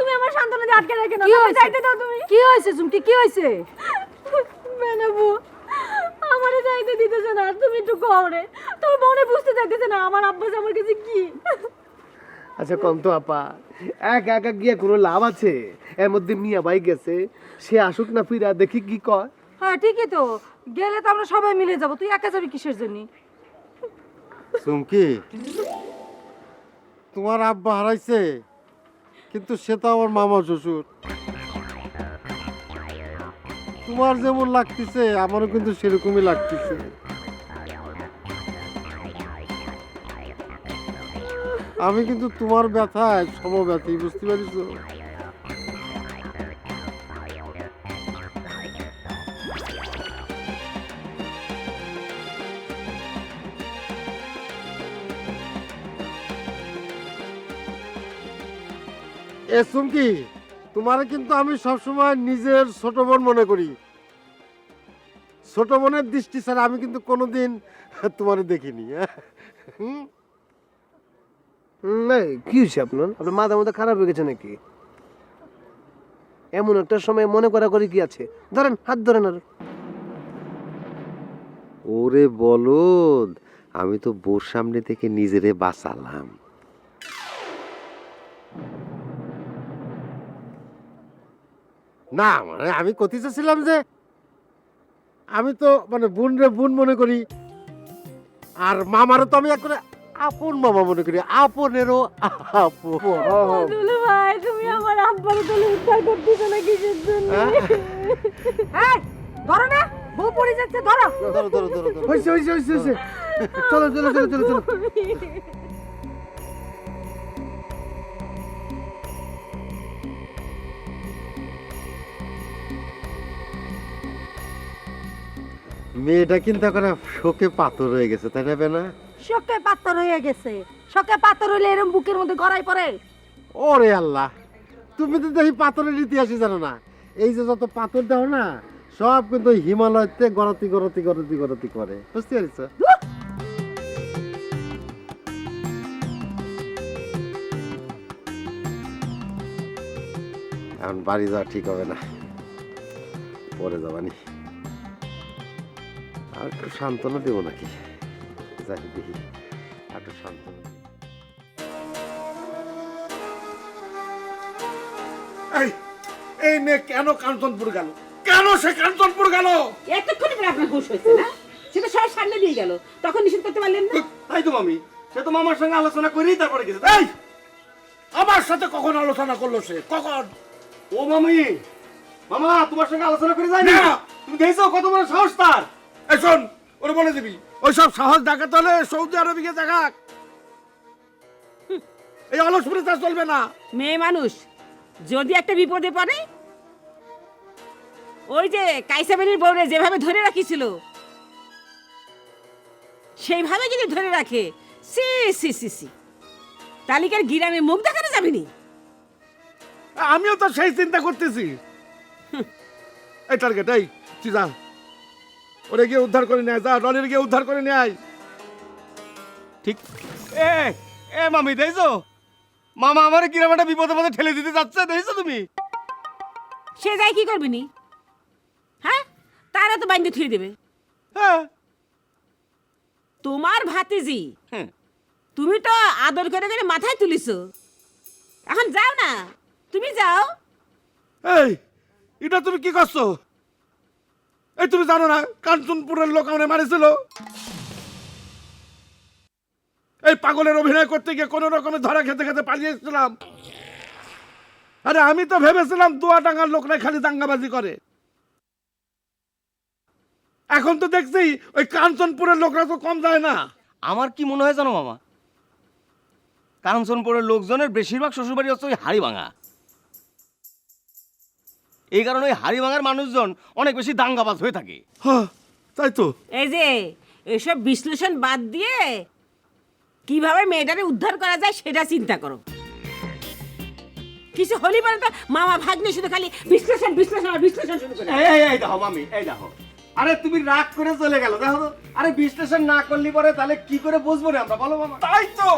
তুমি আমার সান্ত্বনা দিয়ে আটকে রাখে না, তুমি যাইতে দাও। তুমি কি হয়েছে চুমকি, কি হয়েছে? মেনাবু আমারে যাইতে দিতেছে না, তুমি একটু কওরে, তোর মনে বুঝতে চাইতেছে না আমার আব্বা যে আমার কাছে কি। আচ্ছা কম তো আপা, একা একা গিয়ে কোনো লাভ আছে? এর মধ্যে মিয়া ভাই গেছে, সে আসুক না, ফিরা দেখি কি কয়। হ্যাঁ ঠিকই তো, গেলে তো আমরা সবাই মিলে যাব, তুই একা যাবি কিসের জন্য? চুমকি, তোমার আব্বা হারাইছে, কিন্তু সে তো আমার মামা শ্বশুর। তোমার যেমন লাগতেছে আমারও কিন্তু সেরকমই লাগতেছে। আমি কিন্তু তোমার ব্যথায় সমব্যথী, বুঝতে পারিস? এ চুমকি, তোমারে কিন্তু আমি সবসময় নিজের ছোট বোন মনে করি। ছোট বোনের দৃষ্টি ছাড়া আমি কিন্তু কোনোদিন তোমারে দেখিনি। নাই কি হয়েছে আপনার? আপনার মাথা মাথা খারাপ হয়ে গেছে নাকি? এমন একটা সময় মনে করা করে কি আছে? ধরেন, হাত ধরেন। আর ওরে বলদ, আমি তো বোর সামনে থেকে নিজেরে বাঁচালাম। না মানে আমি কতি চাচ্ছিলাম যে আমি তো মানে বোন রে বোন মনে করি, আর মামারও তো আমি একবারে আপন মামা মনে করি, আপনেরও আপন। দুলু ভাই তুমি আমার আব্বার দলে উদ্ধার করতেছো না কিসের জন্য? এই ধরো না, বউ পড়ে যাচ্ছে, ধরো। ধরো ধরো ধরো ধরো। হয়েছে হয়েছে হয়েছে হয়েছে, চলো চলো চলো চলো চলো। মেয়েটা কিন্তু এখন শোকে পাথর হয়ে গেছে, তাই না বেনা? শোকে পাথর হয়ে গেছে, শোকে পাথর হইলে এরকম বুকের মধ্যে গড়াই পড়ে। ওরে আল্লাহ, তুমি তো দেখি পাথরের ইতিহাসই জানো না। এই যে যত পাথর দাও না, সব কিন্তু হিমালয়তে গড়াতি গড়াতি গড়াতি গড়াতি করে, বুঝতে পারছ? এখন বাড়ি যাওয়া ঠিক হবে না, পরে যাবানি। আর একটু সান্ত্বনা দেবো নাকি? যাই দেখি, আর একটু সান্ত্বনা দিই। এই মেয়ে কেন কাঞ্চনপুর গেল? কেন সে কাঞ্চনপুর গেল? এতক্ষণ পরে আপনার হুঁশ হয়েছে না? সেটা সব সামনে দিয়ে গেল, তখন নিষেধ করতে পারলেন না? তাই তো মামি, সে তো মামার সঙ্গে আলোচনা করেই তারপরে গেছে। এই আমার সাথে কখন আলোচনা করলো সে? কখন? ও মামি, মামা তোমার সঙ্গে আলোচনা করে যায়নি? না। তুমি দেখছো কত বড় সাহস তার? এই শোন, ওরে বলে দিবি ওই সব সাহস দেখাতে হলে সৌদি আরবে গিয়ে দেখাক। এই অলস প্রচার চলবে না। মেয়ে মানুষ যদি একটা বিপদে পড়ে, ওই যে কাইসাবেনের বউরে যেভাবে ধরে রাখিছিল সেইভাবে যদি ধরে রাখে, সি সি সি সি, তালিকার গিরামে মুখ দেখানো যাবে নি। আমিও তো সেই চিন্তা করতেছি। এই টার্গেট, এই তুই যা, ওরে গিয়ে উদ্ধার করে নেয়, যা ডলির গিয়ে উদ্ধার করে নেয়। ঠিক। এ মামি দেখছো, মামা আমার কিরম একটা বিপদের মধ্যে ঠেলে দিতে যাচ্ছে, দেখছো তুমি? সে যাই কি করবি নি? হ্যাঁ, তারা তো বাইন্দে থুয়ে দেবে। হ্যাঁ। তোমার ভাতিজি হুম। তুমি তো আদর করে করে মাথায় তুলিছো, এখন যাও না, তুমি যাও। এই এটা তুমি কি করছো? এই তুমি জানো না কাঞ্চনপুরের লোক আমাকে মারিছিল? এই পাগলের অভিনয় করতে গিয়ে কোন রকমে ধরা খেতে খেতে পালিয়ে এসেছিলাম। আরে আমি তো ভেবেছিলাম দুয়াডাঙ্গার লোকরা খালি দাঙ্গাবাজি করে, এখন তো দেখছি ওই কাঞ্চনপুরের লোকরা তো কম যায় না। আমার কি মনে হয় জানো মামা, কাঞ্চনপুরের লোকজনের বেশিরভাগ শ্বশুরবাড়ি হচ্ছে ওই হাড়িভাঙা। এই কারণে ওই হাড়িভাঙার মানুষজন অনেক বেশি দাঙ্গাবাজ হয়ে থাকে। হ্যাঁ তাই তো। এই যে এসব বিশ্লেষণ বাদ দিয়ে কিভাবে মেয়েটারে উদ্ধার করা যায় সেটা চিন্তা করো। কিছু হলি বলে তো মামা ভাগ্নে শুধু খালি বিশ্লেষণ বিশ্লেষণ আর বিশ্লেষণ শুরু করে। এই দেখো মামি, এই দেখো, আরে তুমি রাগ করে চলে গেল, দেখো তো। আরে বিশ্লেষণ না করলি পরে তাহলে কি করে বুঝবো রে আমরা, বলো মামা? তাই তো,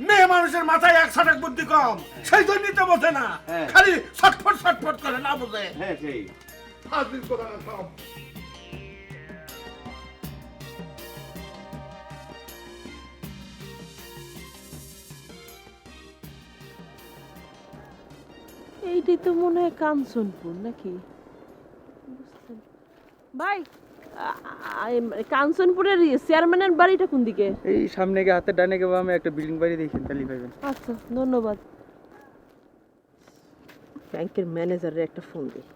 মেয়ে মানুষের মাথায় 100 বুদ্ধি কম, সেই জন্যই তো বোঝে না, হ্যাঁ। খালি ছটফট ছটফট করে, না বোঝে। হ্যাঁ সেই। ফাজিল কথা না সব। এইটাই তো মনে হয় কাঞ্চনপুর নাকি? ভাই, কাঞ্চনপুরের চেয়ারম্যানের বাড়িটা কোন দিকে? এই সামনে গিয়ে হাতে ডানে গিয়ে বামে একটা বিল্ডিং বাড়ি দেখেন, তাহলেই পাবেন। আচ্ছা, ধন্যবাদ। ব্যাংকের ম্যানেজারের একটা ফোন দিই।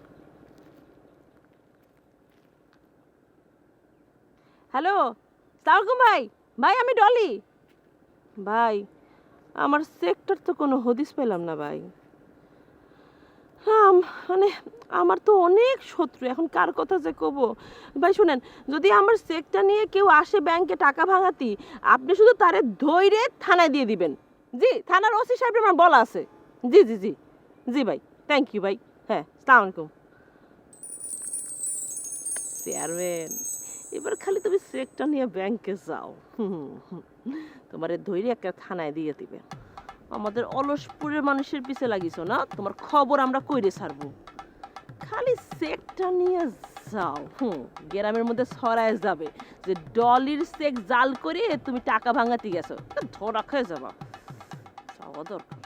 হ্যালো, সালামালাইকুম ভাই। ভাই আমি ডলি। ভাই আমার সেক্টর তো কোনো হদিস পেলাম না ভাই। হ্যাঁ মানে আমার তো অনেক শত্রু, এখন কার কথা যে কব। ভাই শুনেন, যদি আমার চেকটা নিয়ে কেউ আসে ব্যাংকে টাকা ভাঙাতি, আপনি শুধু তারে ধৈর্য থানায় দিয়ে দিবেন। জি, থানার ওসি সাহেব আমার বলা আছে। জি জি জি জি ভাই, থ্যাংক ইউ ভাই। হ্যাঁ, আসসালামু আলাইকুম। চেয়ারম্যান, এবার খালি তুমি চেকটা নিয়ে ব্যাংকে যাও, তোমার ধৈর্য একটা থানায় দিয়ে দিবে। আমাদের অলসপুরের মানুষের পিছে লাগিস না, তোমার খবর আমরা কইরে ছাড়বো। খালি চেকটা নিয়ে যাও, গ্রামের মধ্যে ছড়ায় যাবে যে ডলির চেক জাল করে তুমি টাকা ভাঙাতে গেছো, ধরা খেয়ে যাবা। যাওয়া দরকার।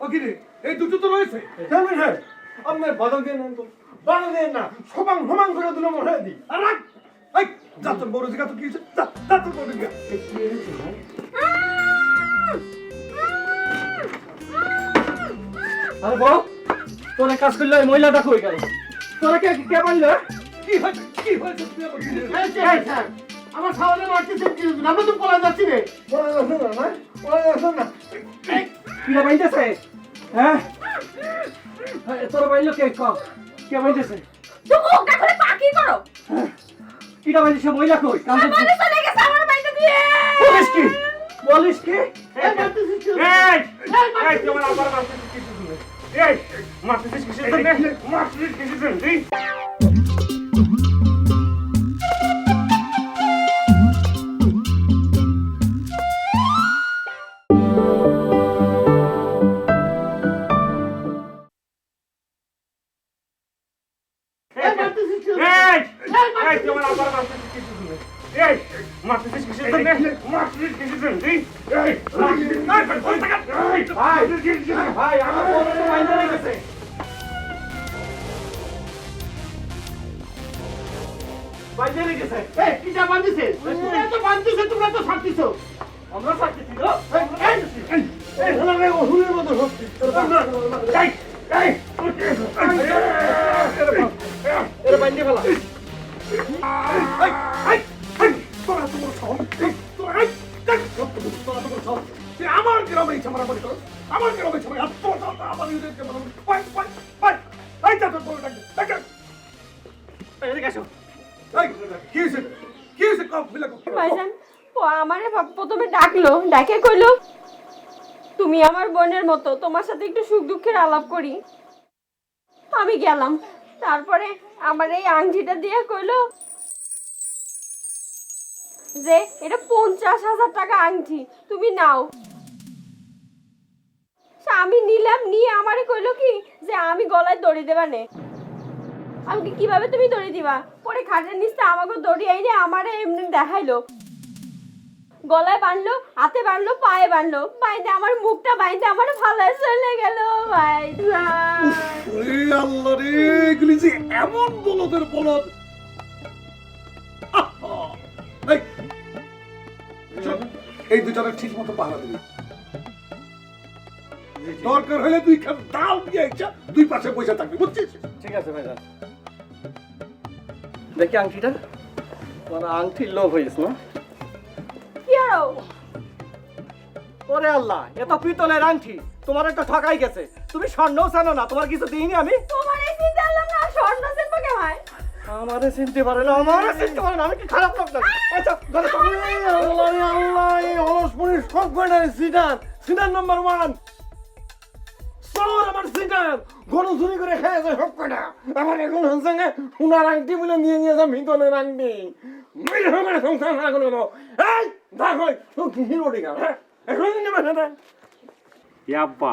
ওকিরে, এই দুটো তো রয়েছে। হ্যাঁ, আপনার বাদল দিয়ে নেন তো। বাদল দিয়ে না, সমান সমান করে দিল মনে হয় দি। আর রাখ, এই যা তোর বড় জায়গা তো কি হয়েছে, যা যা তোর বড় জায়গা। আরে বউ, তোর কাজ করলে ওই মহিলাটা কই গেল? তোরা কে কে বললো? কি হয়েছে, কি হয়েছে তুই আবার কি রে? আমার খাওয়ালে মারতেছেন কি? আমরা তো পলা যাচ্ছি রে। বলা যাচ্ছে না, না? বলা যাচ্ছে না। কিরা বাইতেছে? হ্যাঁ, তোর বাইলো কে? কে বাইতেছে? তুমি মুখটা করে পাকি করো। কিরা বাইতেছে? মহিলা কই? কাঞ্চন মানে চলে গেছে আমার বাইতে দিয়ে। পুলিশ কি? পুলিশ কি? এই মারতেছিস কি? এই তোমার আবার মারতেছিস কিছু শুনে, এই মারতেছিস কিসের জন্য? মারতেছিস কিসের জন্য? এই মারতেছিস কি? এই তোমার আবার মারতেছিস কিছু শুনে, এই মারতেছিস কিসের জন্য? মারতেছিস কিসের জন্য? এই ভাই, আমার বউ তো বাইন্দা রেখেছে। বাইন্দা রেখেছে। এই কিটা বাঁধিছে? তোমরা তো বাঁধতেছো, তোমরা তো ছাড়তেছো। আমরা থাকতেছি গো। এই হলারে হুলের মতো হচ্ছে। এরা বাইন্দে ফেলা। তোরা তোমার সব আমার গ্রামের সবাই আমার ইউনিটকে বলো ভাই ভাই ভাই এই যা তো বলে ডাকতে এদিকে আসো। কি হয়েছে কি হয়েছে কম ফিলে ভাইজান আমারে প্রথমে ডাকলো ডাকে কইলো তুমি আমার বোনের মতো, তোমার সাথে একটু সুখ দুঃখের আলাপ করি। আমি গেলাম, তারপরে আমার এই আংটিটা দিয়ে কইলো যে এটা 50,000 টাকা আংটি, তুমি নাও। আমি নিলাম, নিয়ে আমারে কইলো কি যে আমি গলায় দড়ি দেবা নে। আমি কি কিভাবে তুমি দড়ি দিবা? পরে খাটের নিচে আমাকে দড়ি আইনে আমারে এমনি দেখাইলো, গলায় বাঁধলো, হাতে বাঁধলো, পায়ে বাঁধলো, বাইন্দে আমার মুখটা বাইন্দে আমার ভালো চলে গেল ভাই। আল্লাহ রে, এগুলি যে এমন বলদের বলদ। এই দুজনের ঠিক মতো পাহারা দিবি। দরকার হলে তুই ডাল দিয়ে দুই পাশে পয়সা থাকবি, বুঝছিস? ঠিক আছে ভাইজান। দেখি আংটিটা, তোমার আংটির লোভ হয়েছে না? কি আরো? ওরে আল্লাহ, এ তো পিতলের আংটি, তোমার একটা ঠকাই গেছে। তুমি স্বর্ণও জানো না, তোমার কিছু দিইনি আমি। তোমার এই চিন্তা করলাম না, স্বর্ণ শিল্প কে ভাই? আমারে চিনতে পারে না, আমারে চিনতে পারে না, আমি কি খারাপ লোক নাকি? আচ্ছা, ধরে তো। আল্লাহ রে আল্লাহ, এই অলসপুরের সব কয়টার সিটার, সিটার নাম্বার 1 সর আমার সিটার, গরু চুরি করে খেয়ে যায় সব কয়টা। আমার এখন সঙ্গে সোনার আংটি বলে নিয়ে নিয়েছে ভিতরের আংটি। সংসার না করলো এই দেখো কিসির বটি গা, হ্যাঁ এখন নেবে না আব্বা,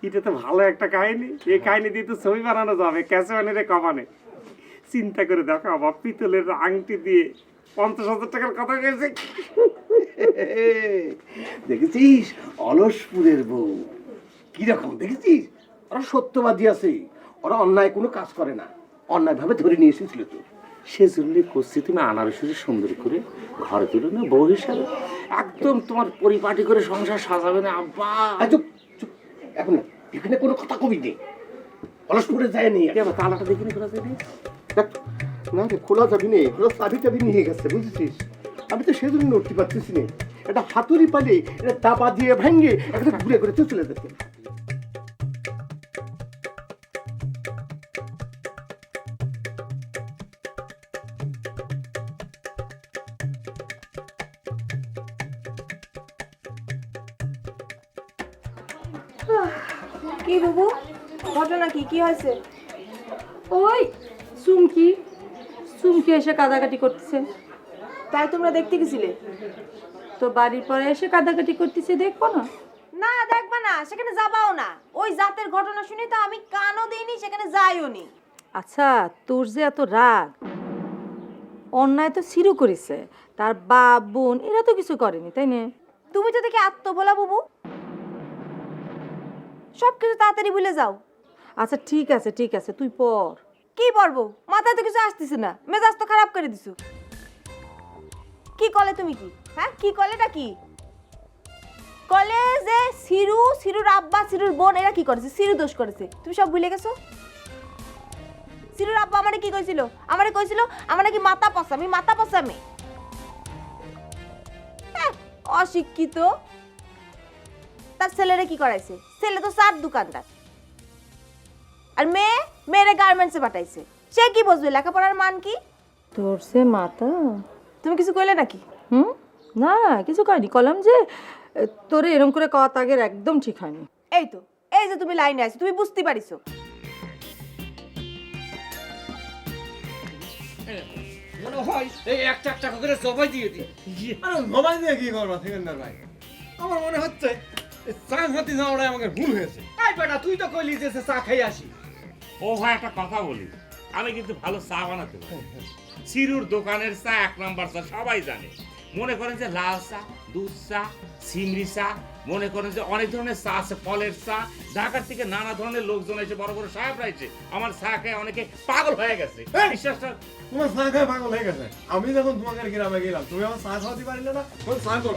এটা তো ভালো একটা কাহিনী। এই কাহিনী দিয়ে তো ছবি বানানো যাবে, ক্যাসেওয়ানের কমানে। চিন্তা করে দেখো আবার পিতলের আংটি দিয়ে 50,000 টাকার কথা গেছে। দেখেছিস অলসপুরের বউ কিরকম, দেখেছিস? ওরা সত্যবাদী আছে, ওরা অন্যায় কোনো কাজ করে না, অন্যায় ভাবে ধরে নিয়ে এসেছিল তো। সেজন্য করছি তুমি আনারসের সুন্দর করে ঘরে তুলে না বউ হিসাবে, একদম তোমার পরিপাটি করে সংসার সাজাবে না আব্বা। চুপ চুপ, এখন এখানে কোনো কথা কবি নেই, অলসপুরে যায় নেই। তালাটা দেখিনি খোলা যাবে না রে, খোলা যাবি না, খোলা চাবি টাবি নিয়ে গেছে, বুঝেছিস? আমি তো সেজন্য নড়তে পারতেছি না, এটা হাতুড়ি পালে এটা দাবা দিয়ে ভাঙ্গে একটা ঘুরে ঘুরে চলে যেতে। কি বাবু, ঘটনা কি? কি হয়েছে? ওই চুমকি চুমকি এসে কাদাকাটি করতেছে। তাই তোমরা দেখতে গেছিলে? তো বাড়ির পরে এসে কাদাকাটি করতেছে, দেখবো না? না দেখবা না, সেখানে যাবাও না। ওই জাতের ঘটনা শুনে তো আমি কানও দিইনি, সেখানে যাইও নি। আচ্ছা, তোর যে এত রাগ, অন্যায় তো সিরু করেছে, তার বাপ বোন এরা তো কিছু করেনি, তাই না? তুমি তো দেখি আত্মভোলা বাবু, সবকিছু তাড়াতাড়ি ভুলে যাও। আচ্ছা ঠিক আছে ঠিক আছে, তুই পড়। কি পড়বো? মাথায় তো কিছু আসতেছে না, মেজাজ তো খারাপ করে দিছো। কি কলে তুমি? কি হ্যাঁ, কি কলেটা কি? কলে যে সিরু, সিরুর আব্বা, সিরুর বোন এরা কি করেছে? সিরু দোষ করেছে, তুমি সব ভুলে গেছো। সিরুর আব্বা আমারে কি কইছিল? আমারে কইছিল আমার নাকি মাথা পচা, আমি মাথা পচা মেয়ে। অশিক্ষিত। তার ছেলেরে কি করাইছে? ছেলে তো চার দোকানদার, আর মেয়েরে গার্মেন্টসে পাঠাইছে। সে কি বুঝবে লেখাপড়ার মান কি? তোর সে মাতা। তুমি কিছু কইলে নাকি? না কিছু কয়নি, কলাম যে তোরে এরকম করে কথা আগের একদম ঠিক হয়নি। এই তো, এই যে তুমি লাইনে আছো, তুমি বুঝতে পারিছো। মনে হয় এই একটা একটা করে জবাই দিয়ে দি। আরে মোবাইল দিয়ে কি করবা সেকেন্ডার ভাই? আমার মনে হচ্ছে চা খাতে যাওয়াটা আমাকে ভুল হয়েছে। এই বেটা, তুই তো কইলি যে চা খাই আসি। ও ভাই একটা কথা বলি, আমি কিন্তু ভালো চা বানাতে পারি। সিরুর দোকানের চা 1 নাম্বার চা, সবাই জানে। মনে করেন যে লাল চা, দুধ চা, চিংড়ি চা, মনে করেন যে অনেক ধরনের চা আছে, ফলের চা। ঢাকার থেকে নানা ধরনের লোকজন এসে, বড় বড় সাহেবরা এসে আমার চা খেয়ে অনেকে পাগল হয়ে গেছে। বিশ্বাসটা তোমার চা খায় পাগল হয়ে গেছে। আমি যখন তোমাদের গ্রামে গেলাম, তুমি আমার চা খাওয়াতে পারলে না, তুমি চা করো।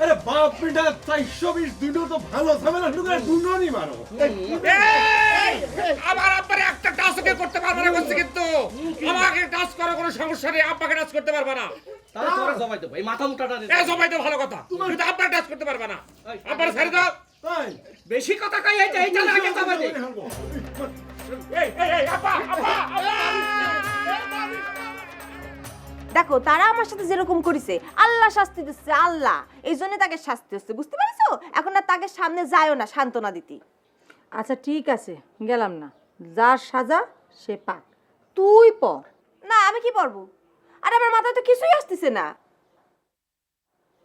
আরে বাপ বেটা 420 দুটো তো ভালো ঝামেলা শুরু করে দুটো নি মারো। আমার আব্বারে একটা টাচও কেউ করতে পারবে না বলছি, কিন্তু আমাকে টাচ করার কোনো সমস্যা নেই, আব্বাকে টাচ করতে পারবে না। তাহলে তোরা জবাই দেবো এই মাথা মুটাটা এই সবাই তো ভালো কথা, কিন্তু আব্বারে টাচ করতে পারবে না। আব্বারে ছেড়ে দাও। বেশি কথা কই এইটা আগে জবাই দে। এই আব্বা আব্বা আব্বা। দেখো তারা আমার সাথে যেরকম করেছে আল্লাহ শাস্তি দিচ্ছে, আল্লাহ এই জন্য তাকে শাস্তি হচ্ছে, বুঝতে পারছো? এখন আর তাকে সামনে যায়ও না সান্ত্বনা দিতে। আচ্ছা ঠিক আছে, গেলাম না, যার সাজা সে পাক, তুই পর। না আমি কি পারবো? আর আমার মাথায় তো কিছুই আসতেছে না।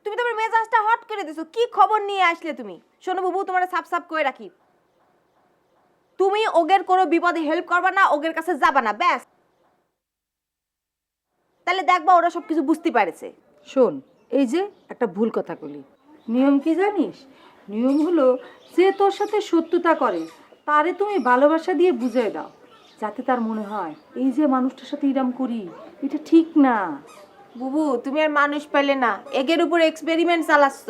তুমি তোমার মেজাজটা হট করে দিছো, কি খবর নিয়ে আসলে তুমি? শোনো বাবু, তোমার সাপ সাপ করে রাখি, তুমি ওগের কোনো বিপদে হেল্প করবা না, ওগের কাছে যাবা না, ব্যাস। তাহলে দেখবা ওরা সবকিছু বুঝতে পারেছে। শোন, এই যে একটা ভুল কথা বলি, নিয়ম কি জানিস? নিয়ম হলো যে তোর সাথে শত্রুতা করে তারে তুমি ভালোবাসা দিয়ে বুঝিয়ে দাও, যাতে তার মনে হয় এই যে মানুষটার সাথে ইরাম করি এটা ঠিক না। বুবু তুমি আর মানুষ পেলে না, এগের উপর এক্সপেরিমেন্ট চালাচ্ছ।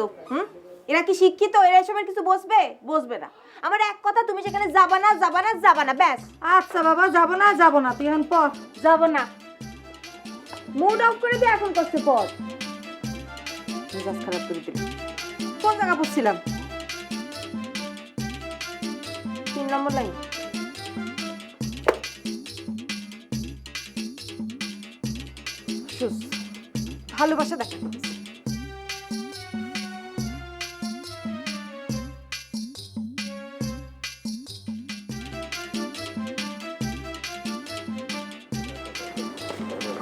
এরা কি শিক্ষিত? এরা এসবের কিছু বসবে? বসবে না। আমার এক কথা, তুমি সেখানে যাবা না, যাবা না, যাবা না, ব্যাস। আচ্ছা বাবা, যাবো না, যাবো না, তুই এখন পর। যাবো না, মুড অফ করে দিয়ে এখন করছে পর। মেজাজ খারাপ করে দিল। কোন জায়গা পড়ছিলাম? 3 নম্বর লাইন। ভালোবাসা দেখা করেছে।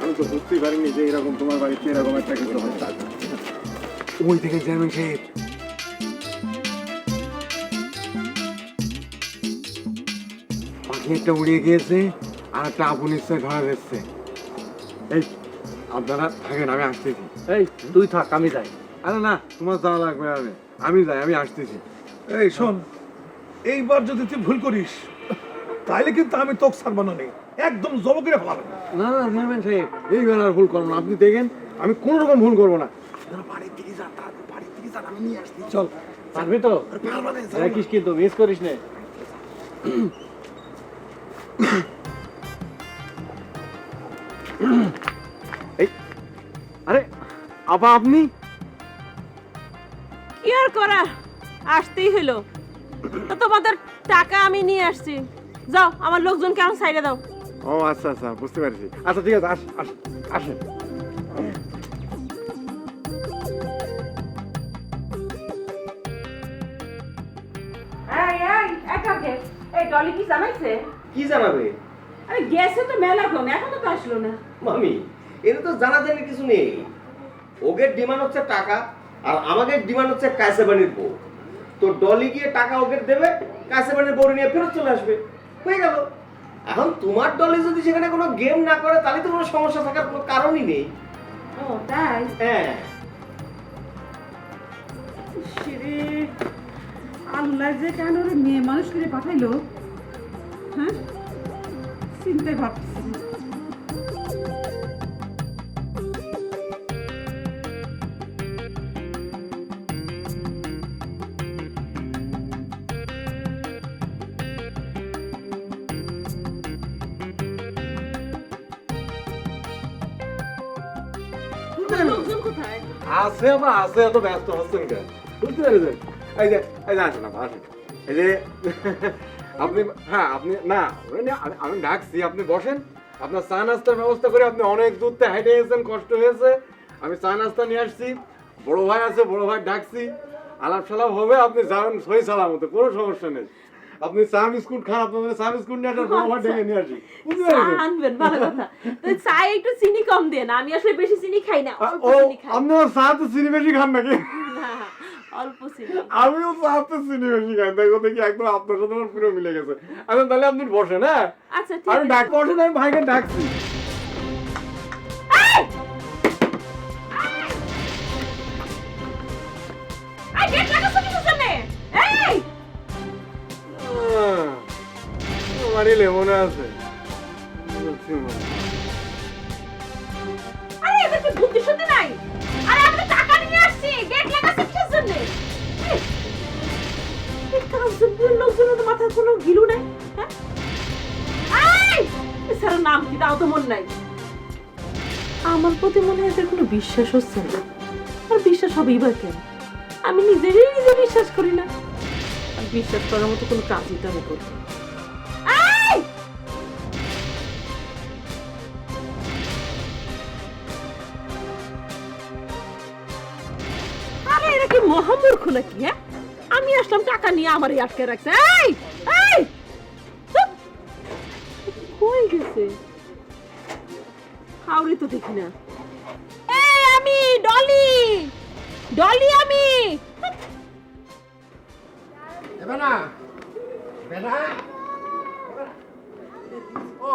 আমি তো বুঝতেই পারিনি যে এরকম তোমার বাড়িতে এরকম একটা কিছু হয়। ওই থেকে চেয়ারম্যান সাহেব পাখি একটা উড়িয়ে গিয়েছে আর একটা আপন ইচ্ছায় ধরা যাচ্ছে। এই আপনারা থাকেন, আমি আসতেছি। এই তুই থাক, আমি যাই। আরে না, তোমার যাওয়া লাগবে না, আমি যাই, আমি আসতেছি। এই শোন, এইবার যদি তুই ভুল করিস তাহলে কিন্তু আমি তোকে ছাড়বানো নেই, একদম জব করে ফেলাবেন। না না চেয়ারম্যান সাহেব, এইবার আর ভুল করবো না, আপনি দেখেন আমি কোনো রকম ভুল করবো না। বাড়ির দিকে যান, বাড়ির দিকে যান, আমি নিয়ে আসছি। চল, পারবি তো? দেখিস কিন্তু মিস করিস না। এই আরে আপা, আপনি কি আর করা, আসতেই হলো। তো তোমাদের টাকা আমি নিয়ে আসছি, যাও আমার লোকজনকে আমার সাইডে দাও। ও আচ্ছা আচ্ছা, বুঝতে পারছি। আচ্ছা ঠিক আছে, আসেন। এই ডলি কি জানাইছে? কি জানাবে? আরে গেছে তো মেলাক্ষণ, এখনো তো আসলো না। মামি, এটা তো জানাজানি কিছু নেই। ওদের ডিমান্ড হচ্ছে টাকা, আর আমাদের ডিমান্ড হচ্ছে কায়সাবানির বউ। তো ডলি গিয়ে টাকা ওদের দেবে, কায়সাবানির বউ নিয়ে ফেরত চলে আসবে, হয়ে গেল। এখন তোমার ডলি যদি সেখানে কোনো গেম না করে তাহলে তো কোনো সমস্যা থাকার কোনো কারণই নেই। ও তাই? হ্যাঁ, আল্লাহ যে কেন ওর মেয়ে মানুষ করে পাঠাইলো, হ্যাঁ চিন্তায় ভাবছি। লোকজন কোথায়? আছে বা আছে, এত ব্যস্ত হচ্ছেন কেন? বুঝতে পেরেছেন? এই যে আসেন, আসেন। এই যে আপনি, হ্যাঁ আপনি না, আমি ডাকছি, আপনি বসেন। আপনার চা নাস্তার ব্যবস্থা করে, আপনি অনেক দূর থেকে হেঁটে এসেছেন, কষ্ট হয়েছে। আমি চা নাস্তা নিয়ে আসছি, বড় ভাই আছে, বড় ভাই ডাকছি, আলাপ সালাপ হবে, আপনি যাবেন সই সালামতো, কোনো সমস্যা নেই। আপনি চা বিস্কুট খান, আপনাদের চা বিস্কুট নিয়ে আসেন, বড় ভাই ডেকে নিয়ে আসি। বুঝতে পেরেছেন? আনবেন, ভালো কথা। তো চায়ে একটু চিনি কম দেন, আমি আসলে বেশি চিনি খাই না, অল্প ও, চিনি খাই। আপনার চা তো চিনি বেশি খান নাকি? না, অল্প চিনি। আমিও চাতে চিনি বেশি খাই, দেখো দেখি একদম আপনার সাথে আমার পুরো মিলে গেছে। এখন তাহলে আপনি বসেন, হ্যাঁ? আচ্ছা ঠিক আমি আছে। ডাক বসেন, আমি ভাইকে ডাকছি। এই গেট লাগাছো কিসের জন্য? এই মারিলে মনে আছে। আরে এদের কি বুদ্ধি শুদ্ধি নাই? আরে আমরা টাকা নিয়ে আসছি, গেট লাগাছো কিসের জন্য? এই কারণ লোকজনের মাথায় কোনো গিলু নাই, হ্যাঁ? নাম কি তাও তো মনে নাই। আমার প্রতি মনে হয় এদের কোনো বিশ্বাস হচ্ছে না। আর বিশ্বাস হবেই বা কেন? আমি নিজে বিশ্বাস করি না। আর বিশ্বাস করার মতো কোনো কাজই তো আমি করি না। আরে এরা কি মহামূর্খ নাকি? হ্যাঁ, আমি আসলাম টাকা নিয়ে আমারই আটকে রাখছে। এই এই চুপ! কই গেছে? হাওড়ি তো দেখি না। এই আমি ডলি, ডলি আমি। বেনা বেনা ও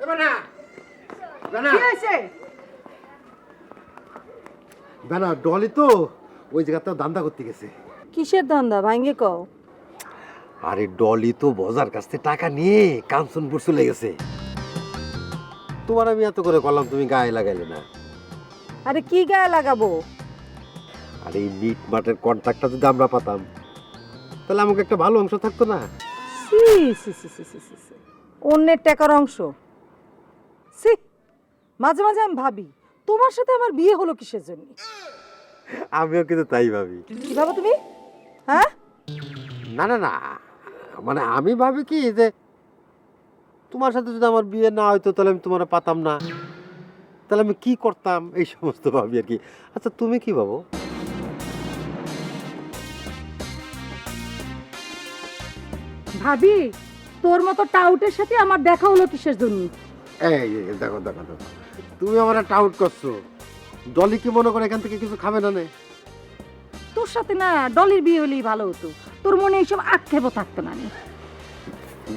বেনা বেনা কি হয়েছে? বেনা ডলি তো ওই জায়গাতে ধান্দা করতে গেছে। কিসের ধান্দা ভাঙ্গে কও? আরে ডলি তো বাজার কাছ থেকে টাকা নিয়ে কাঞ্চনপুর চলে গেছে। তোমার আমি এত করে বললাম, তুমি গায়ে লাগাইলে না। আরে কি গায়ে লাগাবো? আর এই মিট মাটের কন্ট্রাক্টটা যদি আমরা পাতাম তাহলে আমাকে একটা ভালো অংশ থাকতো না? সি সি সি সি সি সি অন্যের টাকার অংশ। সি মাঝে মাঝে আমি ভাবি তোমার সাথে আমার বিয়ে হলো কিসের জন্য? আমিও কিন্তু তাই ভাবি। কি ভাবো তুমি? হ্যাঁ, না না না, মানে আমি ভাবি কি যে তোমার সাথে যদি আমার বিয়ে না হইতো তাহলে আমি তোমার পাতাম না, তাহলে আমি কি করতাম, এই সমস্ত ভাবি আর কি। আচ্ছা তুমি কি ভাবো? ভাবি তোর মতো টাউটের সাথে আমার দেখা হলো কিসের জন্য? এই দেখো দেখো দেখো, তুমি আমার একটা আউট করছো। ডলি কি মনে করে এখান থেকে কিছু খাবে না? তোর সাথে না ডলির বিয়ে হলেই ভালো হতো, তোর মনে এইসব আক্ষেপও থাকতো না।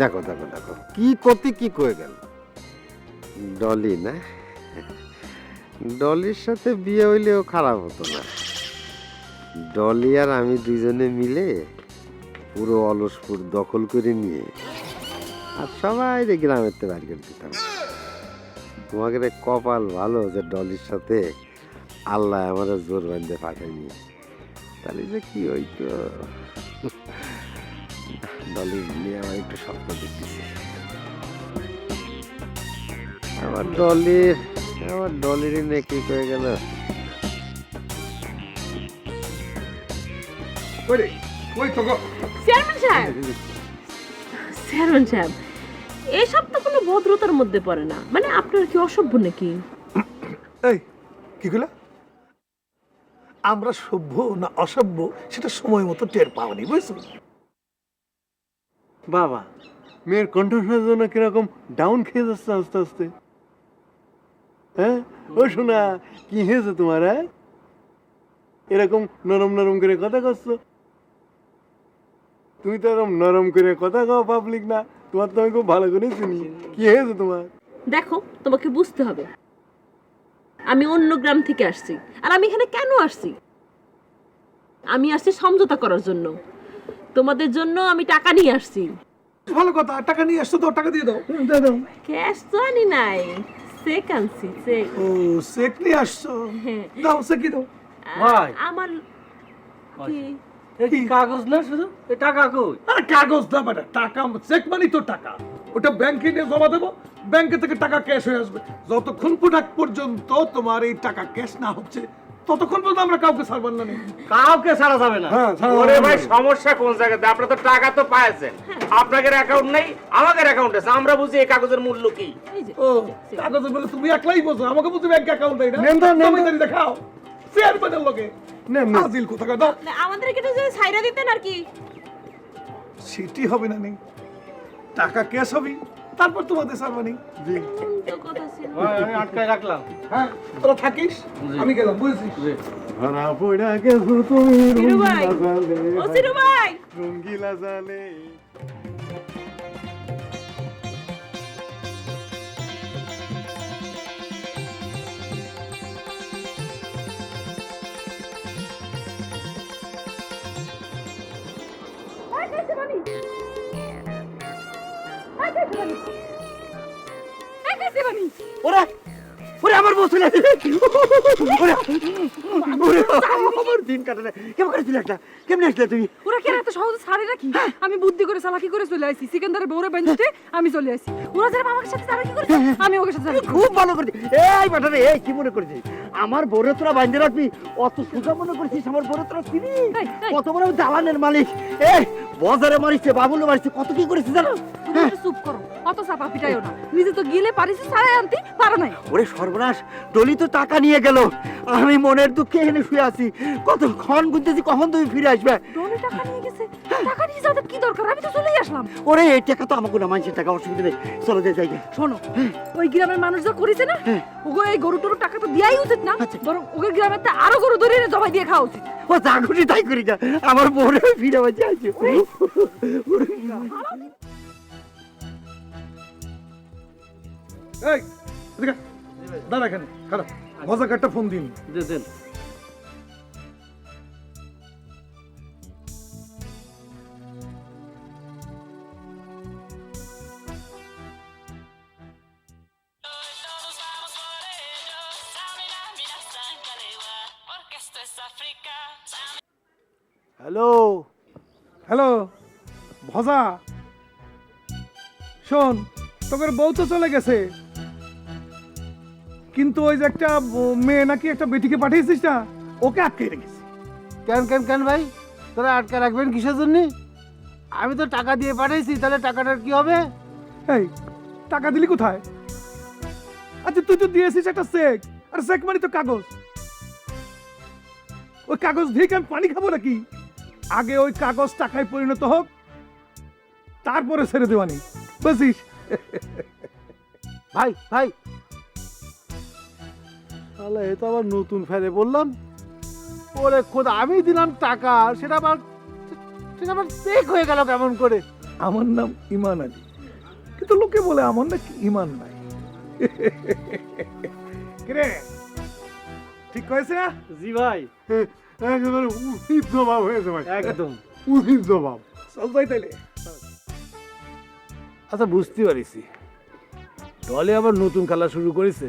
দেখো দেখো দেখো, কি করতে কি কয়ে গেল। ডলি না, ডলির সাথে বিয়ে হইলেও খারাপ হতো না। ডলি আর আমি দুইজনে মিলে পুরো অলসপুর দখল করে নিয়ে আর সবাই গ্রামের তে বাড়ি করে দিতাম। তোমাকে কপাল ভালো যে ডলির সাথে আল্লাহ আমার জোর বান্ধে পাঠায়নি, তাহলে যে কি হইতো। ডলির নিয়ে আমার একটু স্বপ্ন দেখতেছি। আমার ডলির নিয়ে কি করে গেল। চেয়ারম্যান সাহেব, চেয়ারম্যান সাহেব, এসব তো কোনো ভদ্রতার মধ্যে পড়ে না। মানে আপনার কি অসভ্য নাকি? এই কি কইলা? আমরা সভ্য না অসভ্য সেটা সময় মতো টের পাওনি, বুঝছো? বাবা, মেয়ের কণ্ঠস্বরের জন্য কিরকম ডাউন খেয়ে যাচ্ছে আস্তে আস্তে। হ্যাঁ ও শোনা, কি হয়েছে তোমার? হ্যাঁ এরকম নরম নরম করে কথা করছো? তুমি তো এরকম নরম করে কথা কও পাবলিক না, তোমার তো আমি খুব ভালো করে চিনি। কি হয়েছে তোমার? দেখো, তোমাকে বুঝতে হবে আমি অন্য গ্রাম থেকে আসছি। আর আমি এখানে কেন আসছি? আমি আসছি সমঝোতা করার জন্য। তোমাদের জন্য আমি টাকা নিয়ে আসছি। ভালো কথা, টাকা নিয়ে আসছো তো, টাকা দিয়ে দাও। দাও। ক্যাশ তো আনি নাই, চেক আনছি, চেক। ও চেক নিয়ে আসছো? দাও চেক দাও। ভাই, আমার কি এই কাগজ না শুধু, এই টাকা কই? আরে কাগজ দাও বেটা, টাকা চেক মানে তো টাকা। ওটা ব্যাংকে নিয়ে জমা দেবো, ব্যাংকে থেকে টাকা ক্যাশ হয়ে আসবে। যতক্ষণ পর্যন্ত তোমার এই টাকা ক্যাশ না হচ্ছে ততক্ষণ পর্যন্ত আমরা কাউকে ছাড়বার না। কাউকে ছাড়া যাবে না। ওরে ভাই, সমস্যা কোন জায়গাতে? আপনারা তো টাকা তো পাইছেন, আপনাদের অ্যাকাউন্ট নেই, আমাদের অ্যাকাউন্ট আছে। আমরা বুঝি এই কাগজের মূল্য কি। ও কাগজে বলে তুমি একলাই বোঝো, আমাকে বুঝি ব্যাংক অ্যাকাউন্ট দেই না। জমিদারি দেখাও চেয়ারম্যানের লগে। আজিল কোথাকার দাও। আমাদের কি যে ছাইরা দিতেন আর কি? সেটি হবে না নেই, টাকা ক্যাশ হবে, তারপর তোমাদের ছাড়বানি। জি তো কথা ছিল। ভাই, আমি আটকায় রাখলাম। হ্যাঁ তোরা থাকিস, আমি গেলাম, বুঝছিস? ধরা পড়া গেছো তুমি সিরু ভাই, রঙ্গিলা জালে, ও সিরু ভাই, রঙ্গিলা জালে। ওরে ওরে আমার বউ চলে আমার দিন কাটে না কেমন করেছিল একটা কেমনে আসলে তুমি ওরা কেন এত সহজে ছাড়ে নাকি? আমি বুদ্ধি করে চালাকি করে চলে আসি, সিকান্দারের বউরে বেঞ্চতে আমি চলে আসি। ওরা যারা আমাকে সাথে চালাকি করেছে আমি ওকে সাথে চালাকি খুব ভালো করেছি। এই বাটারে এই কি মনে করেছিস আমার বউরে তোরা বাইন্ধে রাখবি? অত সোজা মনে করেছিস আমার বউরে তোরা চিনি? কত বড় দালানের মালিক। এই বাজারে মারিছে, বাবুলে মারিছে, কত কি করেছিস জানো? তুমি একটু চুপ করো, অত চাপা পিটাইও না। নিজে তো গিলে পারিস ছাড়াই আনতে পারো নাই। ওরে সর্বনাশ, ডলি তো টাকা নিয়ে গেল, আমি মনের দুঃখে এখানে শুয়ে আছি। কতক্ষণ গুনতেছি কখন তুমি ফিরে আসবে। ডলি টাকা নিয়ে গেছে, টাকা নিয়ে যাওয়ার কি দরকার? আমি তো চলেই আসলাম। ওরে এই টাকা তো আমাকে না, মানুষের টাকা, অসুবিধা নেই, চলো যে যাই। শোনো, ওই গ্রামের মানুষ যা করেছে না, ওগো এই গরু টরু টাকা তো দেয়াই উচিত না, বরং ওকে গ্রামের তে আরো গরু ধরে এনে জবাই দিয়ে খাওয়া উচিত। ও যা খুশি তাই করি যা, আমার বউরে ফিরে বাঁচে আছে। এই এদিকে দাঁড়া এখানে, খারাপ মজা একটা ফোন দিন। দেন হ্যালো হ্যালো ভজা, শোন তোদের বউ তো চলে গেছে, কিন্তু ওই যে একটা মেয়ে নাকি একটা বেটিকে পাঠিয়েছিস না, ওকে আটকে রেখেছি। কেন কেন কেন ভাই, তোরা আটকে রাখবেন কিসের জন্য? আমি তো টাকা দিয়ে পাঠাইছি, তাহলে টাকাটার কি হবে? এই টাকা দিলি কোথায়? আচ্ছা তুই তো দিয়েছিস একটা চেক, আর চেক মানে তো কাগজ। ওই কাগজ দিয়ে কি আমি পানি খাবো নাকি? আগে ওই কাগজ টাকায় পরিণত হোক, তারপরে ছেড়ে দেওয়ানি, বুঝছিস? ভাই ভাই তাহলে এ তো আবার নতুন ফেরে বললাম। ওরে খোদা, আমি দিলাম টাকা, সেটা আবার চেক হয়ে গেল কেমন করে? আমার নাম ইমান আলী, কিন্তু লোকে বলে আমার নাকি ইমান নাই। কিরে ঠিক হয়েছে না? জি ভাই, একেবারে উচিত জবাব হয়েছে ভাই, একদম উচিত জবাব। চল যাই তাইলে। আচ্ছা বুঝতে পারিছি, ডলি আবার নতুন খেলা শুরু করেছে।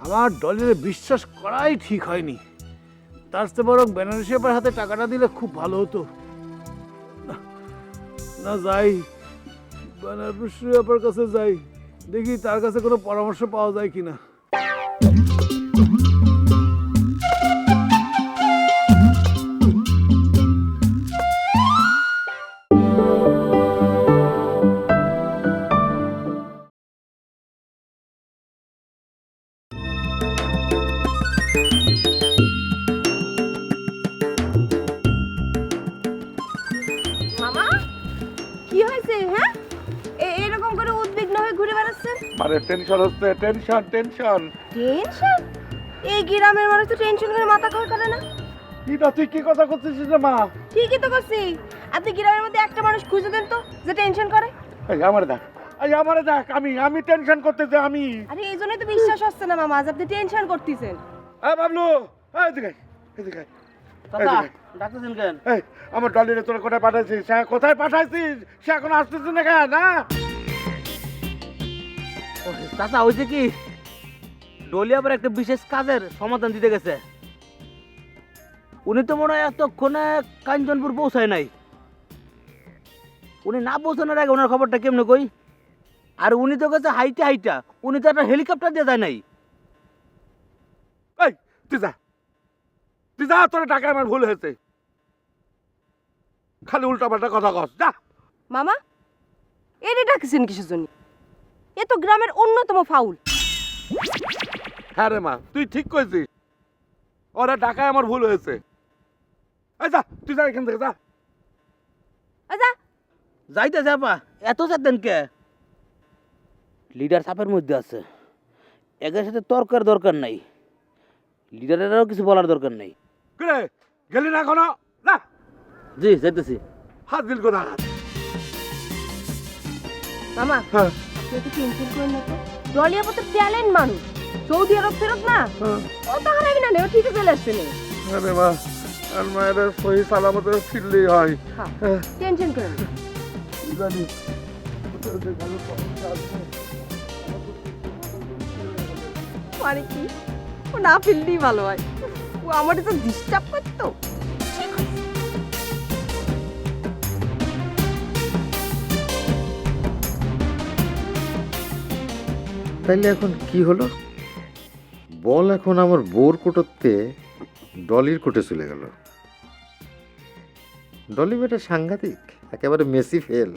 আমার ডলির বিশ্বাস করাই ঠিক হয়নি। তার চেয়ে বরং বেনারসি আপার হাতে টাকাটা দিলে খুব ভালো হতো। না যাই, বেনারসি আপার কাছে যাই, দেখি তার কাছে কোনো পরামর্শ পাওয়া যায় কিনা। মামা কি হয়েছে? হ্যাঁ এরকম করে উদ্বিগ্ন হয়ে ঘুরে বেড়াচ্ছেন? মানে টেনশন হচ্ছে, টেনশন টেনশন। টেনশন? এই গ্রামের মানুষ তো টেনশন করে মাথা খাওয়া করে না। এটা তুই কি কথা করছিস রে মা? ঠিকই তো করছি। আপনি গ্রামের মধ্যে একটা মানুষ খুঁজে দেন তো যে টেনশন করে। এই আমারে দেখ, এই আমারে দেখ, আমি টেনশন করতেছি আমি। আরে এই জন্যই তো বিশ্বাস হচ্ছে না মামা, যে আপনি টেনশন করতেছেন। এই বাবলু, এদিকে এদিকে। চাচা ডাকতেছেন কেন? এই আমার ডলিরে তোরা কোথায় পাঠাইছিস? সে কোথায় পাঠাইছিস? সে এখন আসতেছে না কেন? না চাচা হয়েছে কি, ডলি আবার একটা বিশেষ কাজের সমাধান দিতে গেছে। উনি তো মনে হয় এতক্ষণে কাঞ্চনপুর পৌঁছায় নাই। উনি না পৌঁছানোর আগে ওনার খবরটা কেমনে কই? আর উনি তো গেছে হাইটা হাইটা, উনি তো একটা হেলিকপ্টার দিয়ে যায় নাই। এই তুই যা, তুই যা, তোর টাকা আমার ভুল হয়েছে, খালি উল্টা পাল্টা কথা কস, যা। মামা এটা ডাকছেন কিসের জন্য? এ তো গ্রামের অন্যতম ফাউল। হ্যাঁ রে মা, তুই ঠিক কইছিস, ওরা টাকায় আমার ভুল হয়েছে। এই যা, তুই যা এখান থেকে, যা। আচ্ছা যাইতে যাবা, এত যেতেন কে? লিডার সাপের মধ্যে আছে, একের সাথে তর্কের দরকার নাই, লিডারেরও কিছু বলার দরকার নাই। কিরে গেলি না এখনো? না জি যাইতেছি। হাত দিল কোথা? মামা হ্যাঁ তুই তো টেনশন করেন না তো। ডলিয়া তো ট্যালেন্ট মানুষ, সৌদি আরব ফেরত না, ও তো হারাবি না, ও ঠিকই চলে আসবে না। আরে মা, আর মায়ের সহি সালামতে ফিরলেই হয়। হ্যাঁ টেনশন করেন না। জানি মানে কি, ও না ফিরলেই ভালো হয়। ও আমার তো ডিস্টার্ব করতো। তাইলে এখন কি হলো? বল এখন আমার বোর কোটোতে ডলির কোটে চলে গেল। ডলি বেটা সাংঘাতিক, একেবারে মেসি ফেল।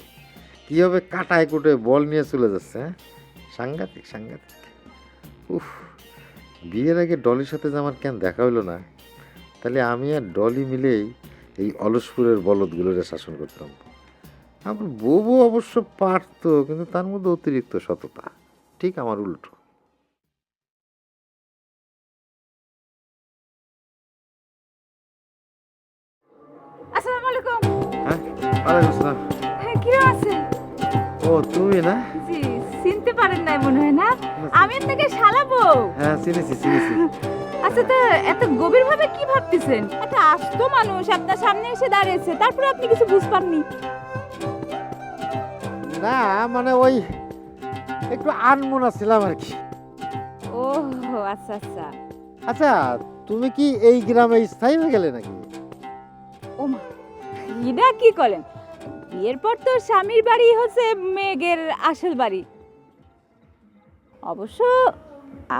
কিভাবে কাটায় কোটে বল নিয়ে চলে যাচ্ছে, হ্যাঁ? সাংঘাতিক সাংঘাতিক। উফ, বিয়ের আগে ডলির সাথে যে আমার কেন দেখা হইলো না, তাহলে আমি আর ডলি মিলেই এই অলসপুরের বলদগুলোরে শাসন করতাম। আমার বউ অবশ্য পারতো, কিন্তু তার মধ্যে অতিরিক্ত সততা, ঠিক আমার উল্টো। আসসালামু আলাইকুম। হ্যাঁ, ওয়ালাইকুম আসসালাম। হ্যাঁ, কি আছেন? ও তুমি না? জি, চিনতে পারেন নাই মনে হয় না? আমি আপনাকে শালাবো। হ্যাঁ, চিনেছি চিনেছি। আচ্ছা, তো এত গভীর ভাবে কি ভাবতেছেন? একটা আস্ত মানুষ আপনার সামনে এসে দাঁড়িয়েছে, তারপরে আপনি কিছু বুঝপাননি? না মানে ওই একটু আনমনা ছিলাম আর কি। ও আচ্ছা আচ্ছা। আচ্ছা, তুমি কি এই গ্রামে স্থায়ী হয়ে গেলে নাকি? ও মা, এটা কি করেন? বিয়ের পর তো স্বামীর বাড়ি হচ্ছে মেঘের আসল বাড়ি। অবশ্য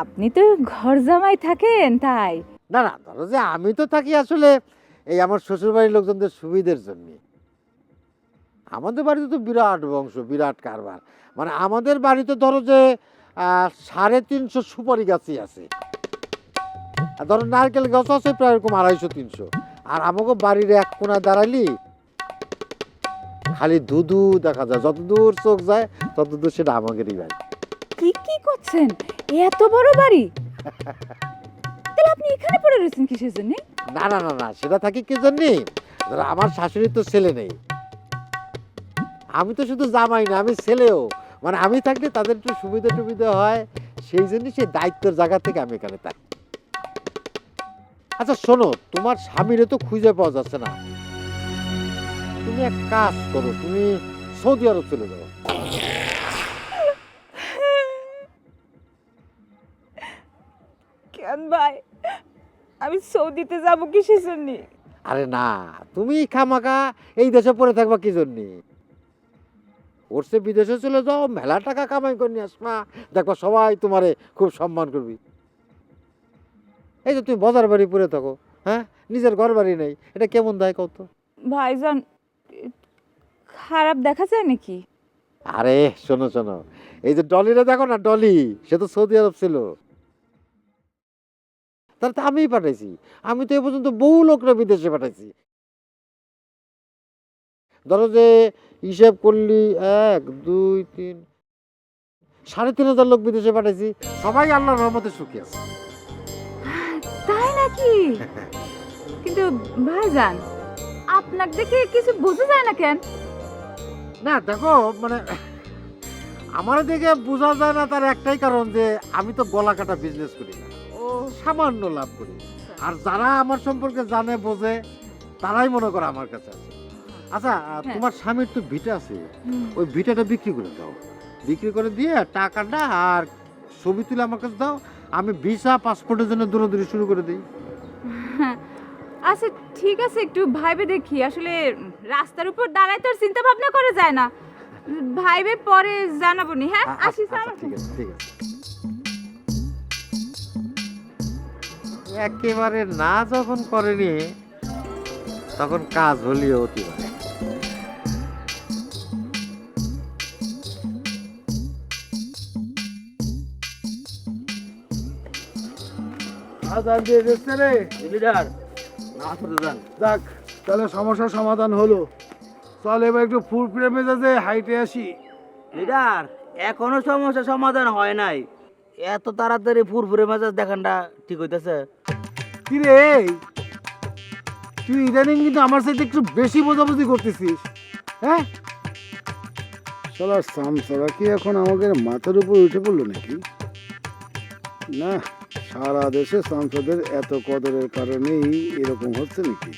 আপনি তো ঘর জামাই থাকেন, তাই। না না, ধরো যে আমি তো থাকি আসলে এই আমার শ্বশুর বাড়ির লোকজনদের সুবিধার জন্য। আমাদের বাড়িতে তো বিরাট বংশ, বিরাট কারবার। মানে আমাদের বাড়িতে ধরো যে 350 সুপারি গাছই আছে, আর ধরো নারকেল গাছ আছে প্রায় এরকম 250-300। আর আমাকে বাড়ির এক কোণা দাঁড়াইলি খালি দুধু দেখা যায়, যতদূর চোখ যায় ততদূর সেটা আমাদেরই বাড়ি। কি কি করছেন? এত বড় বাড়ি? তাহলে আপনি এখানে পড়ে রয়েছেন কিসের জন্য? না না না না, সেটা থাকি কি জন্যে, ধরো আমার শাশুড়ির তো ছেলে নেই, আমি তো শুধু জামাই না, আমি ছেলেও। মানে আমি থাকলে তাদের একটু সুবিধা টুবিধা হয়, সেই জন্য সেই দায়িত্বের জায়গা থেকে আমি এখানে থাকি। আচ্ছা শোনো, তোমার স্বামীরে তো খুঁজে পাওয়া যাচ্ছে না, তুমি এক কাজ করো, তুমি সৌদি আরব চলে যাও। কেন ভাই, আমি সৌদিতে যাব কিসের জন্য? আরে না, তুমি খামাকা এই দেশে পড়ে থাকবা কি জন্যে? ওর সে বিদেশে চলে যাও, মেলা টাকা কামাই করে নিয়ে আসবা, দেখবা সবাই তোমারে খুব সম্মান করবি। এই যে তুমি বাজার বাড়ি পড়ে থাকো, হ্যাঁ, নিজের ঘর বাড়ি নেই, এটা কেমন দেয় কত? ভাইজান, খারাপ দেখা যায় নাকি? আরে শোনো শোনো, এই যে ডলিরে দেখো না, ডলি সে তো সৌদি আরব ছিল, তার তো আমিই পাঠাইছি। আমি তো এ পর্যন্ত বহু লোকরা বিদেশে পাঠাইছি। ধরো যে হিসাব করলি 1 2 3 3,500 লোক বিদেশে পাঠাইছি, সবাই আল্লাহর রহমতে সুখী আছে। তাই নাকি? কিন্তু ভাইজান, আপনাকে দেখে কিছু বোঝা যায় না কেন? না দেখো, মানে আমার দেখে বোঝা যায় না, তার একটাই কারণ যে আমি তো গলা কাটা বিজনেস করি না, ও সামান্য লাভ করি। আর যারা আমার সম্পর্কে জানে বোঝে, তারাই মনে করে আমার কাছে আছে। আচ্ছা, তোমার স্বামীর তো ভিটা আছে, ওই ভিটাটা বিক্রি করে দাও, বিক্রি করে দিয়ে টাকাটা আর ছবি তুলে আমার কাছে দাও, আমি ভিসা পাসপোর্টের জন্য দৌড়াদৌড়ি শুরু করে দিই। আচ্ছা ঠিক আছে, একটু ভাইবে দেখি। আসলে রাস্তার উপর দাঁড়ায় তো আর চিন্তা ভাবনা করা যায় না, ভাইবে পরে জানাবো নি। হ্যাঁ, আসি। আচ্ছা, ঠিক আছে ঠিক আছে। একেবারে না যখন করেনি তখন কাজ হলিও অতি পারে। আদান দিয়ে দিচ্ছে রে লিডার না আসতে যান। যাক, তাহলে সমস্যার সমাধান হলো। চল এবার একটু ফুরফুরে মেজাজে হাইটে আসি। লিডার, এখনো সমস্যা সমাধান হয় নাই, এত তাড়াতাড়ি ফুরফুরে মেজাজ দেখানটা ঠিক হইতেছে? কি রে, তুই ইদানিং কিন্তু আমার সাথে একটু বেশি বোঝাবুঝি করতেছিস, হ্যাঁ? শালার সামসারা কি এখন আমাদের মাথার উপর উঠে পড়লো নাকি? না, সারা দেশে সাংসদের এত কদরের কারণেই এরকম হচ্ছে নাকি?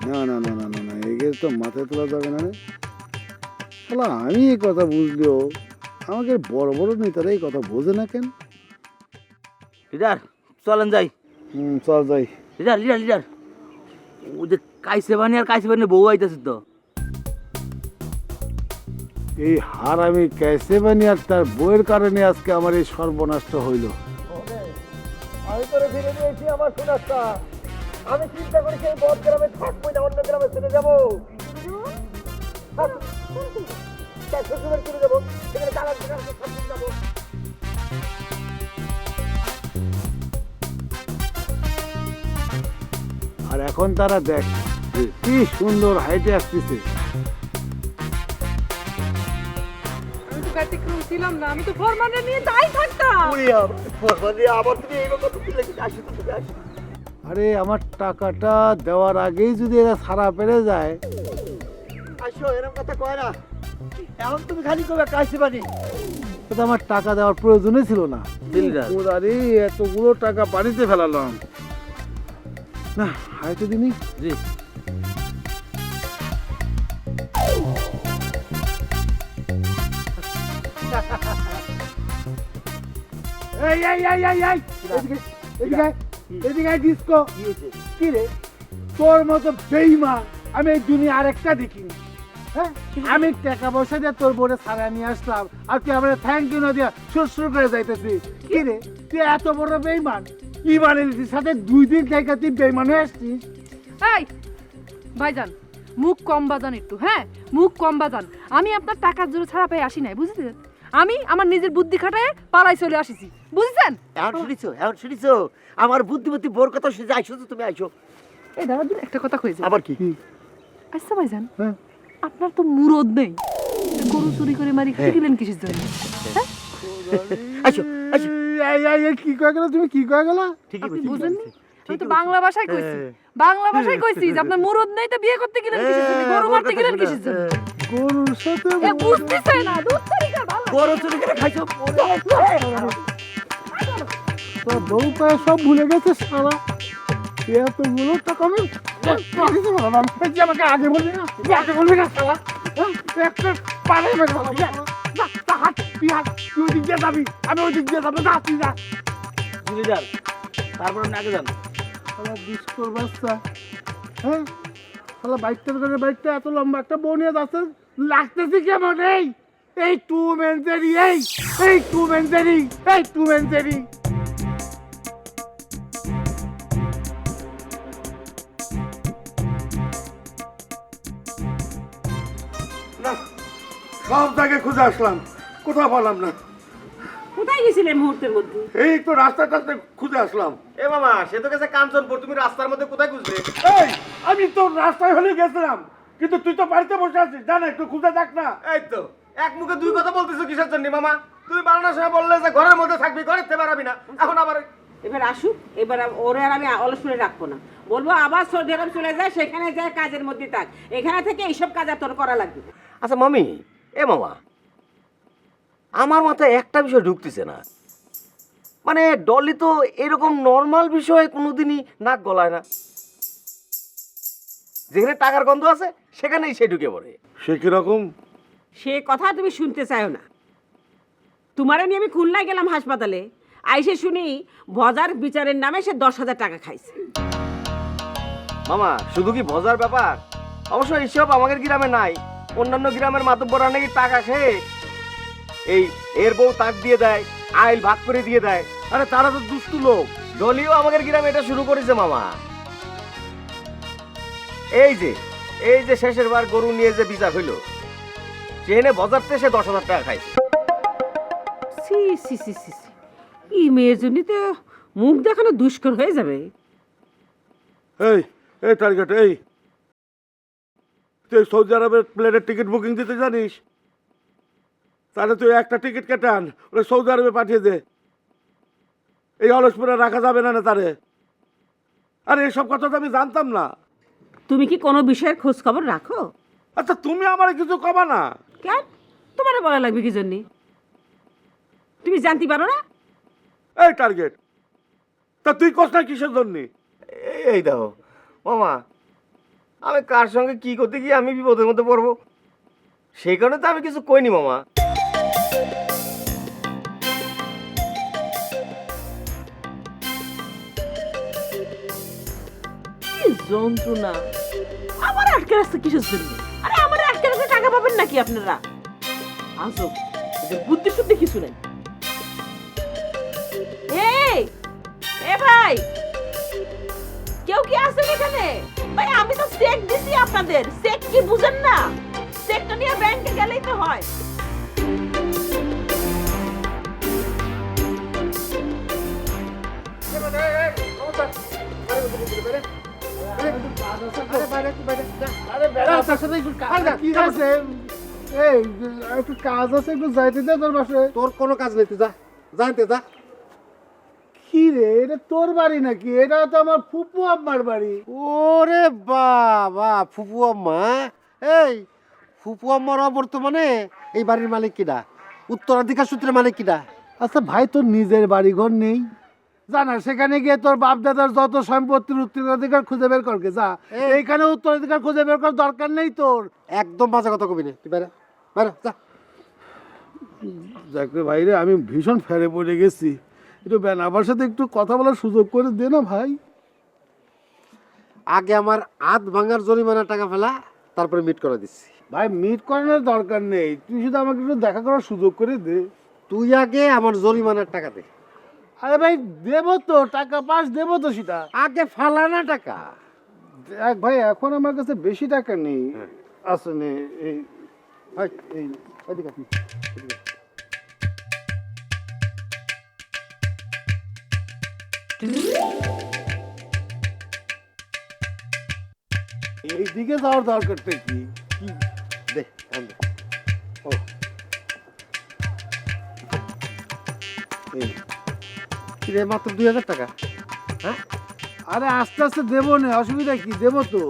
না না না না না না, এগিয়ে তো মাথায় তোলা যাবে না রে। শালা আমি এই কথা বুঝলেও আমাদের বড় বড় নেতারা এই কথা বোঝে না কেন? লিডার চলেন যাই। চল যাই। লিডার লিডার লিডার ও যে কাইসে বানি আর কাইসে বানি বউ আইতেছে তো। এই হারামি ক্যাসে বানি আর তার বইয়ের কারণে আজকে আমার এই সর্বনাষ্ট হইল। আমি করে ফিরে দিয়েছি আমার সোনারটা। আমি চিন্তা করি সেই বদ গ্রামে থাকবোই না, অন্য গ্রামে চলে যাবো। চলে যাবো, সেখানে দালাল যাবো। আর এখন তারা দেখ কি সুন্দর হাইটে আসতেছে। আমি তো ব্যতিক্রম ছিলাম না, আমি তো ফরমানে নিয়ে তাই থাকতাম। আবার তুমি এইভাবে তুমি লেগে আসো তো, তুমি আসো। আরে আমার টাকাটা দেওয়ার আগেই যদি এরা ছাড়া পেরে যায়। আসো, এরকম কথা কয় না। এখন তুমি খালি করবে কাইসে বানি। তো আমার টাকা দেওয়ার প্রয়োজনই ছিল না। লিডার আরে এতগুলো টাকা বাড়িতে ফেলালাম না, হাইটে দিনই। জি এই এই এই এই এই এদিকে এদিকে ডিস্কো। কি রে তোর মতো বেইমান আমি এই দুনিয়া আরেকটা দেখিনি। হ্যাঁ আমি টাকা পয়সা দিয়ে তোর বোর্ডে ছাড়া নিয়ে আসলাম আর তুই আমার থ্যাংক ইউ না দিয়া সুর করে যাইতেছি। কি রে তুই এত বড় বেইমান, ইমানের সাথে 2 দিন থেকে তুই বেইমান হয়ে আসছিস। এই ভাইজান, মুখ কম বাজান একটু, হ্যাঁ মুখ কম বাজান। আমি আপনার টাকার জন্য ছাড়া পেয়ে আসি নাই, বুঝেছেন? আমি আমার নিজের বুদ্ধি খাটায় পালাই চলে আসিছি, বুঝেছেন? এখন শুনিছো আমার বুদ্ধিমতী বোর কথা শুনে আইসো তো তুমি, আইসো। এই দাদা একটা কথা কইছে। আবার কি? আচ্ছা ভাইজান, হ্যাঁ আপনার তো মুরদ নেই, গরু চুরি করে মারি খেলেন কিসের জন্য? আইসো আইসো। এই এই এই কি কয়ে গেল, তুমি কি কয়ে গেল? ঠিকই আপনি বলছি। বুঝেননি? আমি তো বাংলা ভাষায় কইছি, বাংলা ভাষায় কইছি যে আপনার মুরদ নেই তো বিয়ে করতে গেলেন কিসের জন্য, গরু মারতে গেলেন কিসের জন্য? গরুর সাথে এ বুঝতেছে না, দুধ তরিকা ভালো। গরু চুরি করে খাইছো। তোর বউ পায়ে সব ভুলে গেছে শালা। এতগুলো টাকা আমি পাঠিয়েছি বললাম, তুই আমাকে আগে বলবি না, তুই আগে বলবি না শালা। একটা পারে মেরে বললাম, তুই ওই দিক দিয়ে যাবি, আমি ওই দিক দিয়ে যাবো, যা তুই যা। লিডার তারপর আপনি আগে যান। শালা ডিস্কোর বাচ্চা, হ্যাঁ শালা বাইকটার করে বাইকটা এত লম্বা একটা বউ নিয়ে যাচ্ছে, লাগতেছে কেমন? এই টু মেনজেরি, এই টু মেনজেরি, এই টু মেনজেরি। না, সব জায়গায় খুঁজে আসলাম, কোথাও পেলাম না। কোথায় গেছিলে মুহূর্তের মধ্যে? এই তো রাস্তাটাতে খুঁজে আসলাম। এ মামা, সে তো গেছে কাঞ্চনপুর, তুমি রাস্তার মধ্যে কোথায় খুঁজলে? এই আমি তো রাস্তায় হলে গেছিলাম, কিন্তু তুই তো বাড়িতে বসে আছিস, জানা একটু খুঁজে দেখ না। এই তো এক মুখে দুই কথা বলতেছো কিসের জন্য মামা? তুমি বানানোর সময় বললে যে ঘরের মধ্যে থাকবি, ঘরের থেকে বেরাবি না, এখন আবার এবার আসুক, এবার ওরে আর আমি অলসপুরে রাখবো না, বলবো আবার সৌদি আরব চলে যায়, সেখানে যায় কাজের মধ্যে থাক, এখানে থেকে এইসব কাজ আর তোর করা লাগবে। আচ্ছা মামি, এ মামা আমার মাথায় একটা বিষয় ঢুকতেছে না, মানে ডলি তো এরকম নর্মাল বিষয়ে কোনোদিনই নাক গলায় না, যেখানে টাকার গন্ধ আছে সেখানেই সে ঢুকে পড়ে। সে কিরকম? সে কথা তুমি শুনতে চাও না। তোমারে নিয়ে আমি খুলনায় গেলাম হাসপাতালে, আইসে শুনি ভজার বিচারের নামে সে 10,000 টাকা খাইছে। মামা শুধু কি ভজার ব্যাপার? অবশ্য এইসব আমাদের গ্রামে নাই, অন্যান্য গ্রামের মাতব্বররা নাকি টাকা খেয়ে এই এর বউ তাক দিয়ে দেয়, আইল ভাগ করে দিয়ে দেয়। আরে তারা তো দুষ্টু লোক, ডলিও আমাদের গ্রামে এটা শুরু করেছে মামা। এই যে শেষের বার গরু নিয়ে যে বিচার হইল, সেখানে বজারতে সে 10,000 টাকা খাইছে। সি সি সি সি সি, এই মেয়ের জন্য তো মুখ দেখানো দুষ্কর হয়ে যাবে। এই টার্গেট, এই তুই সৌদি আরবের প্লেনের টিকিট বুকিং দিতে জানিস? তাহলে তুই একটা টিকিট কেটে আন, ওরা সৌদি আরবে পাঠিয়ে দে। এই অলসপুরে রাখা যাবে না তারে। আরে এসব কথা তো আমি জানতাম না। তুমি কি কোনো বিষয়ের খোঁজ খবর রাখো? আচ্ছা তুমি আমার কিছু কবা না কেন? তোমার বলা লাগবে কি জন্য? তুমি জানতে পারো না? এই টার্গেট, তা তুই কষ্ট না কিসের জন্য? এই দেখো মামা, আমি কার সঙ্গে কি করতে গিয়ে আমি বিপদের মধ্যে পড়বো, সেই কারণে তো আমি কিছু কইনি মামা। যন্ত্রণা আমার আটকে রাখছে কিসের জন্য? আরে আমার আটকে রাখতে টাকা পাবেন নাকি আপনারা? আজব, এদের বুদ্ধি শুদ্ধি কিছু নেই। এই এ ভাই, কেউ কি আছেন এখানে? ভাই আমি তো চেক দিছি আপনাদের, চেক কি বুঝেন না? চেকটা নিয়ে ব্যাংকে গেলেই তো হয়। কি আছে? এই একটু কাজ আছে, একটু যাইতে দে তোর বাসায়। তোর কোনো কাজ নেই, তুই যা জানতে যা। কি রে, এটা তোর বাড়ি নাকি? এটা তো আমার ফুপু আম্মার বাড়ি। ওরে বাবা, ফুপু আম্মা? এই ফুপু আম্মার বর্তমানে এই বাড়ির মালিক কিনা? উত্তরাধিকার সূত্রে মালিক কিনা? আচ্ছা ভাই, তোর নিজের বাড়ি ঘর নেই জানা? সেখানে গিয়ে তোর বাপ দাদার যত সম্পত্তির উত্তরাধিকার খুঁজে বের করকে যা। এইখানে উত্তরাধিকার খুঁজে বের করার দরকার নেই তোর। একদম বাজে কথা কবি না, তুই বাইরে বাইরে যা। যাক রে ভাই রে, আমি ভীষণ ফেরে পড়ে গেছি। একটু বেনাবার সাথে একটু কথা বলার সুযোগ করে দে না ভাই। আগে আমার হাত ভাঙার জরিমানা টাকা ফেলা, তারপরে মিট করে দিচ্ছি। ভাই মিট করানোর দরকার নেই, তুই শুধু আমাকে একটু দেখা করার সুযোগ করে দে। তুই আগে আমার জরিমানার টাকা দে। আরে ভাই দেবো তো, টাকা পাস দেবো তো, সেটা আগে ফালানা টাকা। দেখ ভাই, এখন আমার কাছে বেশি টাকা নেই। আছে নে, এই এই এদিকে আয়। এইদিকে যাওয়ার দরকারটা কি? দে আনবে। ও এই কি রে, মাত্র 2000 টাকা? হ্যাঁ আরে আস্তে আস্তে দেবো না, অসুবিধা কি? দেবো তো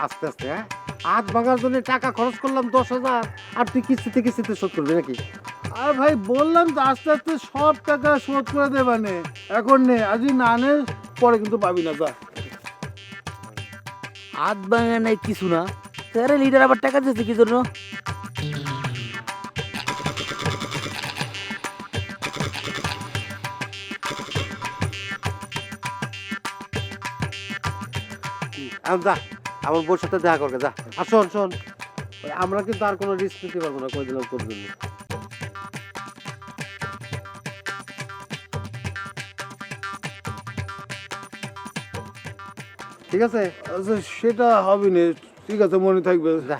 আস্তে আস্তে। হ্যাঁ, হাত ভাঙার জন্য টাকা খরচ করলাম 10,000, আর তুই কিস্তিতে কিস্তিতে শোধ করবি নাকি? আর ভাই বললাম তো আস্তে আস্তে সব টাকা শোধ করে দেবা নে। এখন নে, আজ না নে পরে কিন্তু পাবি না। যা। হাত ভাঙা নাই কিছু না, তাহলে লিডার আবার টাকা দিয়েছে কি জন্য? যা, আমার বউর সাথে দেখা করবে যা। আর শোন শোন, ওই আমরা কিন্তু আর কোনো রিস্ক নিতে পারবো না, কই দিলাম তোর জন্য। ঠিক আছে? আচ্ছা সেটা হবে না, ঠিক আছে, মনে থাকবে। যা।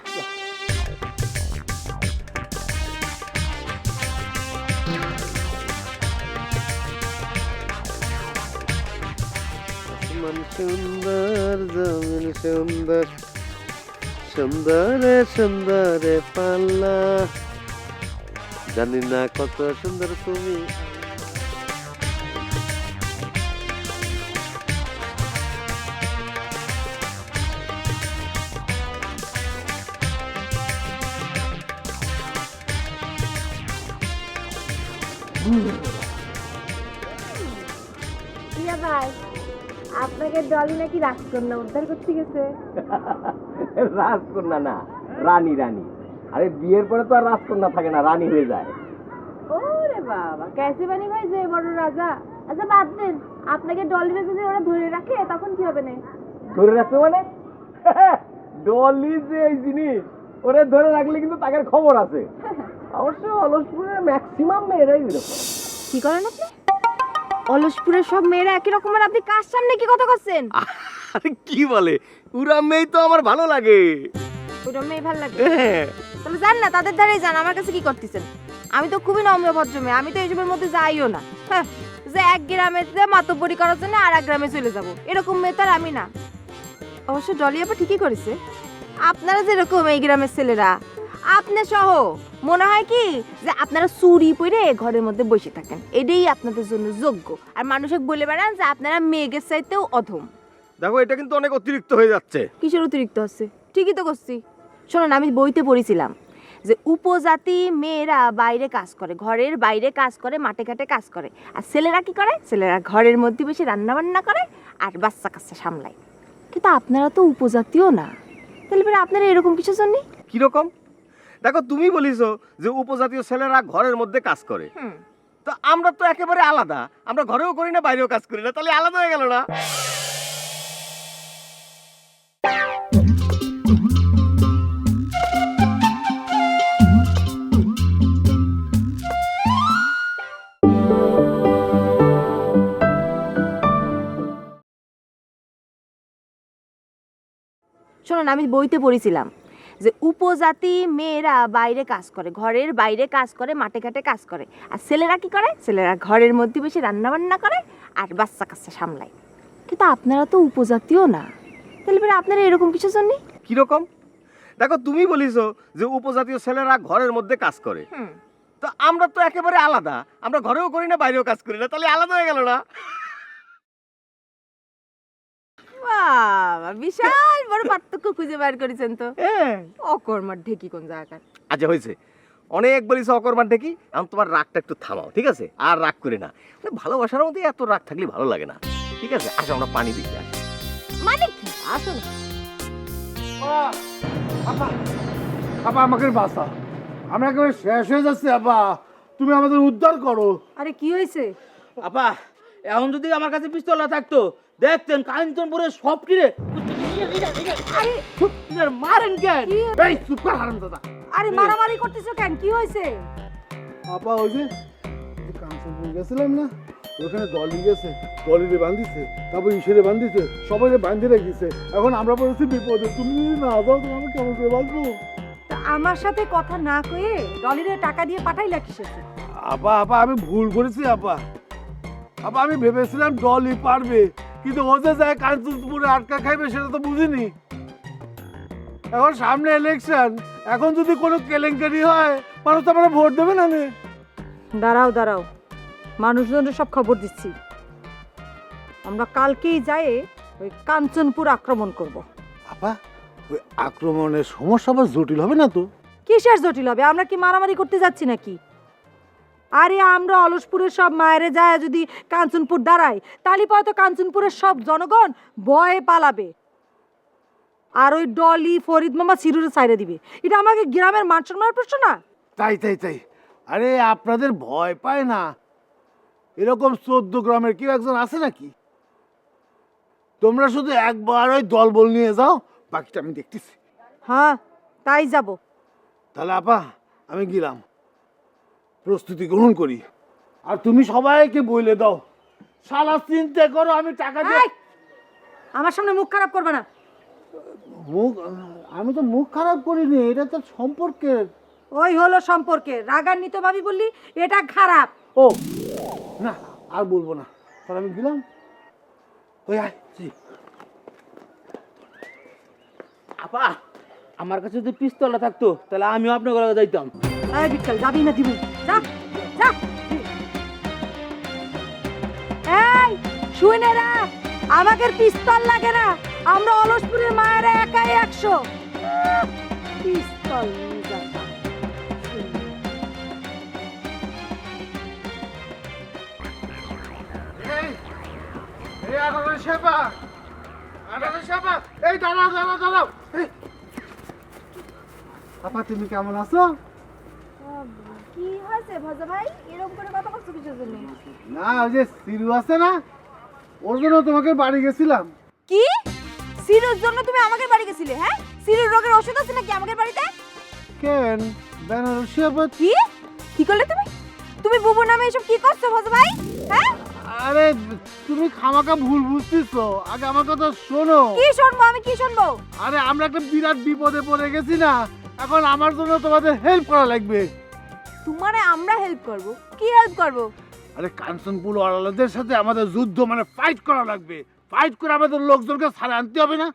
আসমান সুন্দর, জমিন সুন্দর, সুন্দরে সুন্দরে পাল্লা, জানি না কত সুন্দর তুমি। ভাই, আপনাকে ডলি নাকি রাজকন্যা উদ্ধার করতে গেছে। রাজকন্যা না, রানী। রানী, আরে বিয়ের পরে তো আর রাজকন্যা থাকে না, রানী হয়ে যায়। ওরে বাবা, কেসে বানি ভাই যে বড় রাজা। আচ্ছা বাদ দেন, আপনাকে ডলিরে যদি ওরা ধরে রাখে তখন কি হবে না? ধরে রাখবে মানে? ডলি যে এই জিনিস, ওরে ধরে রাখলে কিন্তু তাদের খবর আছে। অবশ্য অলসপুরের ম্যাক্সিমাম মেয়েরাই এরকম। কি করেন আপনি? অলসপুরের সব মেয়েরা একই রকমের, আপনি কার সামনে কি কথা করছেন? আরে কি বলে, পুরা মেয়ে তো আমার ভালো লাগে। ওটা মেয়ে ভালো লাগে? তাহলে যান না, তাদের ধারেই যান, আমার কাছে কি করতেছেন? আমি তো খুবই নম্র ভদ্র মেয়ে, আমি তো এইসবের মধ্যে যাইও না। হ্যাঁ, যে এক গ্রামেতে মাতব্বরি করার জন্য আর এক গ্রামে চলে যাব, এরকম মেয়ে তো আর আমি না। অবশ্য ডলি আপা ঠিকই করেছে, আপনারা যেরকম এই গ্রামের ছেলেরা, আপনি সহ মনে হয় কি যে আপনারা চুরি পরে ঘরের মধ্যে বসে থাকেন, এটাই আপনাদের জন্য যোগ্য। আর মানুষকে বলে বেড়ান যে আপনারা মেয়েদের চাইতেও অধম। দেখো, এটা কিন্তু অনেক অতিরিক্ত হয়ে যাচ্ছে। কিসের অতিরিক্ত আছে? ঠিকই তো করছি। শোনেন, আমি বইতে পড়েছিলাম যে উপজাতি মেয়েরা বাইরে কাজ করে, ঘরের বাইরে কাজ করে, মাঠে ঘাটে কাজ করে, আর ছেলেরা কি করে? ছেলেরা ঘরের মধ্যে বসে রান্না বান্না করে আর বাচ্চা কাচ্চা সামলায়। কিন্তু আপনারা তো উপজাতিও না, তাহলে পরে আপনারা এরকম কিছু জন্য কিরকম? দেখো, তুমি বলিছো যে উপজাতীয় ছেলেরা ঘরের মধ্যে কাজ করে, তো আমরা তো একেবারে আলাদা। আমরা ঘরেও করি না, বাইরেও কাজ করি না, তাহলে আলাদা হয়ে গেল না? শোনেন, আমি বইতে পড়েছিলাম যে উপজাতি মেয়েরা বাইরে কাজ করে, ঘরের বাইরে কাজ করে, মাঠে ঘাটে কাজ করে, আর ছেলেরা কি করে? ছেলেরা ঘরের মধ্যে বসে রান্না বান্না করে আর বাচ্চা কাচ্চা সামলায়। কিন্তু আপনারা তো উপজাতিও না, তাহলে পরে আপনারা এরকম কিছু জন্য? কিরকম? দেখো, তুমি বলিছো যে উপজাতীয় ছেলেরা ঘরের মধ্যে কাজ করে, তো আমরা তো একেবারে আলাদা। আমরা ঘরেও করি না, বাইরেও কাজ করি না, তাহলে আলাদা হয়ে গেল না? বাবা, বিশাল বড় পার্থক্য খুঁজে বের করেছেন তো। অকর্মার ঢেকি কোন জায়গায়? আচ্ছা হয়েছে, অনেক বলিস অকর্মার দেখি। আমি তোমার রাগটা একটু থামাও, ঠিক আছে? আর রাগ করি না, ভালোবাসার মধ্যে এত রাগ থাকলে ভালো লাগে না, ঠিক আছে? আসো আমরা পানি দিতে আসি। মানে কি? আসো না। আপা, আপা আমাকে বাঁচা, আমরা একেবারে শেষ হয়ে যাচ্ছি। আপা, তুমি আমাদের উদ্ধার করো। আরে কি হয়েছে? আপা, এখন যদি আমার কাছে পিস্তল না থাকতো, দেখতেন কাঞ্চনপুরের সব কিরে মারেন কেন? এই চুপ কর হারামজাদা। আরে মারামারি করতেছো কেন? কি হয়েছে? আপা, ওই যে কাঞ্চনপুর গেছিলাম না, ওখানে দলি গেছে, দলিরে বান্ধিছে, তারপর ইসেরে বান্ধিছে, সবাই বান্ধে রেখেছে। এখন আমরা পড়েছি বিপদে, তুমি যদি না যাও তুমি আমি কেমন করে বাঁচবো? তা আমার সাথে কথা না কয়ে ডলিরে টাকা দিয়ে পাঠাইলা কিসের? আপা, আপা আমি ভুল করেছি। আপা, আপা আমি ভেবেছিলাম ডলি পারবে, কিন্তু ও যে যায় কাঞ্চনপুরে আটকা খাইবে সেটা তো বুঝিনি। এখন সামনে ইলেকশন, এখন যদি কোনো কেলেঙ্কারি হয় মানুষ তো আমরা ভোট দেবে না। দাঁড়াও দাঁড়াও, মানুষজনের সব খবর দিচ্ছি। আমরা কালকেই যাই ওই কাঞ্চনপুর আক্রমণ করব। আপা, ওই আক্রমণের সমস্যা আবার জটিল হবে না তো? কিসের জটিল হবে? আমরা কি মারামারি করতে যাচ্ছি নাকি? আরে আমরা অলসপুরের সব মায়েরে যায় যদি কাঞ্চনপুর দাঁড়ায়, তাহলে হয়তো কাঞ্চনপুরের সব জনগণ ভয়ে পালাবে, আর ওই ডলি ফরিদ মামা চিরুরে ছাইড়ে দিবে। এটা আমাকে গ্রামের মান সম্মানের প্রশ্ন না? তাই তাই তাই। আরে আপনাদের ভয় পায় না? এরকম 14 গ্রামের কেউ একজন আছে নাকি? তোমরা শুধু একবার ওই দলবল নিয়ে যাও, বাকিটা আমি দেখতেছি। হ্যাঁ, তাই যাব। তাহলে আপা আমি গেলাম, প্রস্তুতি গ্রহণ করি। আর তুমি সবাইকে বলে দাও, শালা চিন্তা করো আমি টাকা দিয়ে। আমার সামনে মুখ খারাপ করবে না। মুখ? আমি তো মুখ খারাপ করিনি, এটা তো সম্পর্কের। ওই হলো সম্পর্কে রাগান্বিত ভাবি বললি এটা খারাপ। ও না, আর বলবো না, তাহলে আমি গেলাম। ওই আয়। আপা, আমার কাছে যদি পিস্তলটা থাকতো তাহলে আমিও আপনার গলায় যাইতাম। এই বিট্টাল, যাবি না দিবি? যা যা। এই শুনে রা, আমাকে পিস্তল লাগে না, আমরা অলসপুরের মায়েরা একাই 100। পিস্তল নিয়ে যা। এই দাঁড়াও দাঁড়াও দাঁড়াও। আপা তুমি কেমন আছো? কি হয়েছে ভজা ভাই? এরকম করে কথা বলছো কিসের জন্য? না, ওই যে সিরু আছে না, ওর জন্য তোমাকে বাড়ি গেছিলাম। কি? সিরুর জন্য তুমি আমাকে বাড়ি গেছিলে? হ্যাঁ, সিরুর রোগের ওষুধ আছে নাকি আমাদের বাড়িতে? কেন বেনারসি আপা? কি কি করলে তুমি? তুমি বুবু নামে এসব কি করছো ভজা ভাই? হ্যাঁ? আরে তুমি খামাকা ভুল বুঝতেছো, আগে আমার কথা শোনো। কি শুনবো? আমি কি শুনবো? আরে আমরা একটা বিরাট বিপদে পড়ে গেছি না, এখন আমার জন্য তোমাদের হেল্প করা লাগবে। তোমারে আমরা হেল্প করব? কি হেল্প করব? আরে কাঞ্চনপুর ওয়ালাদের সাথে আমাদের যুদ্ধ, মানে ফাইট করা লাগবে। ফাইট করে আমাদের লোকজনকে ছাড়া আনতে হবে না?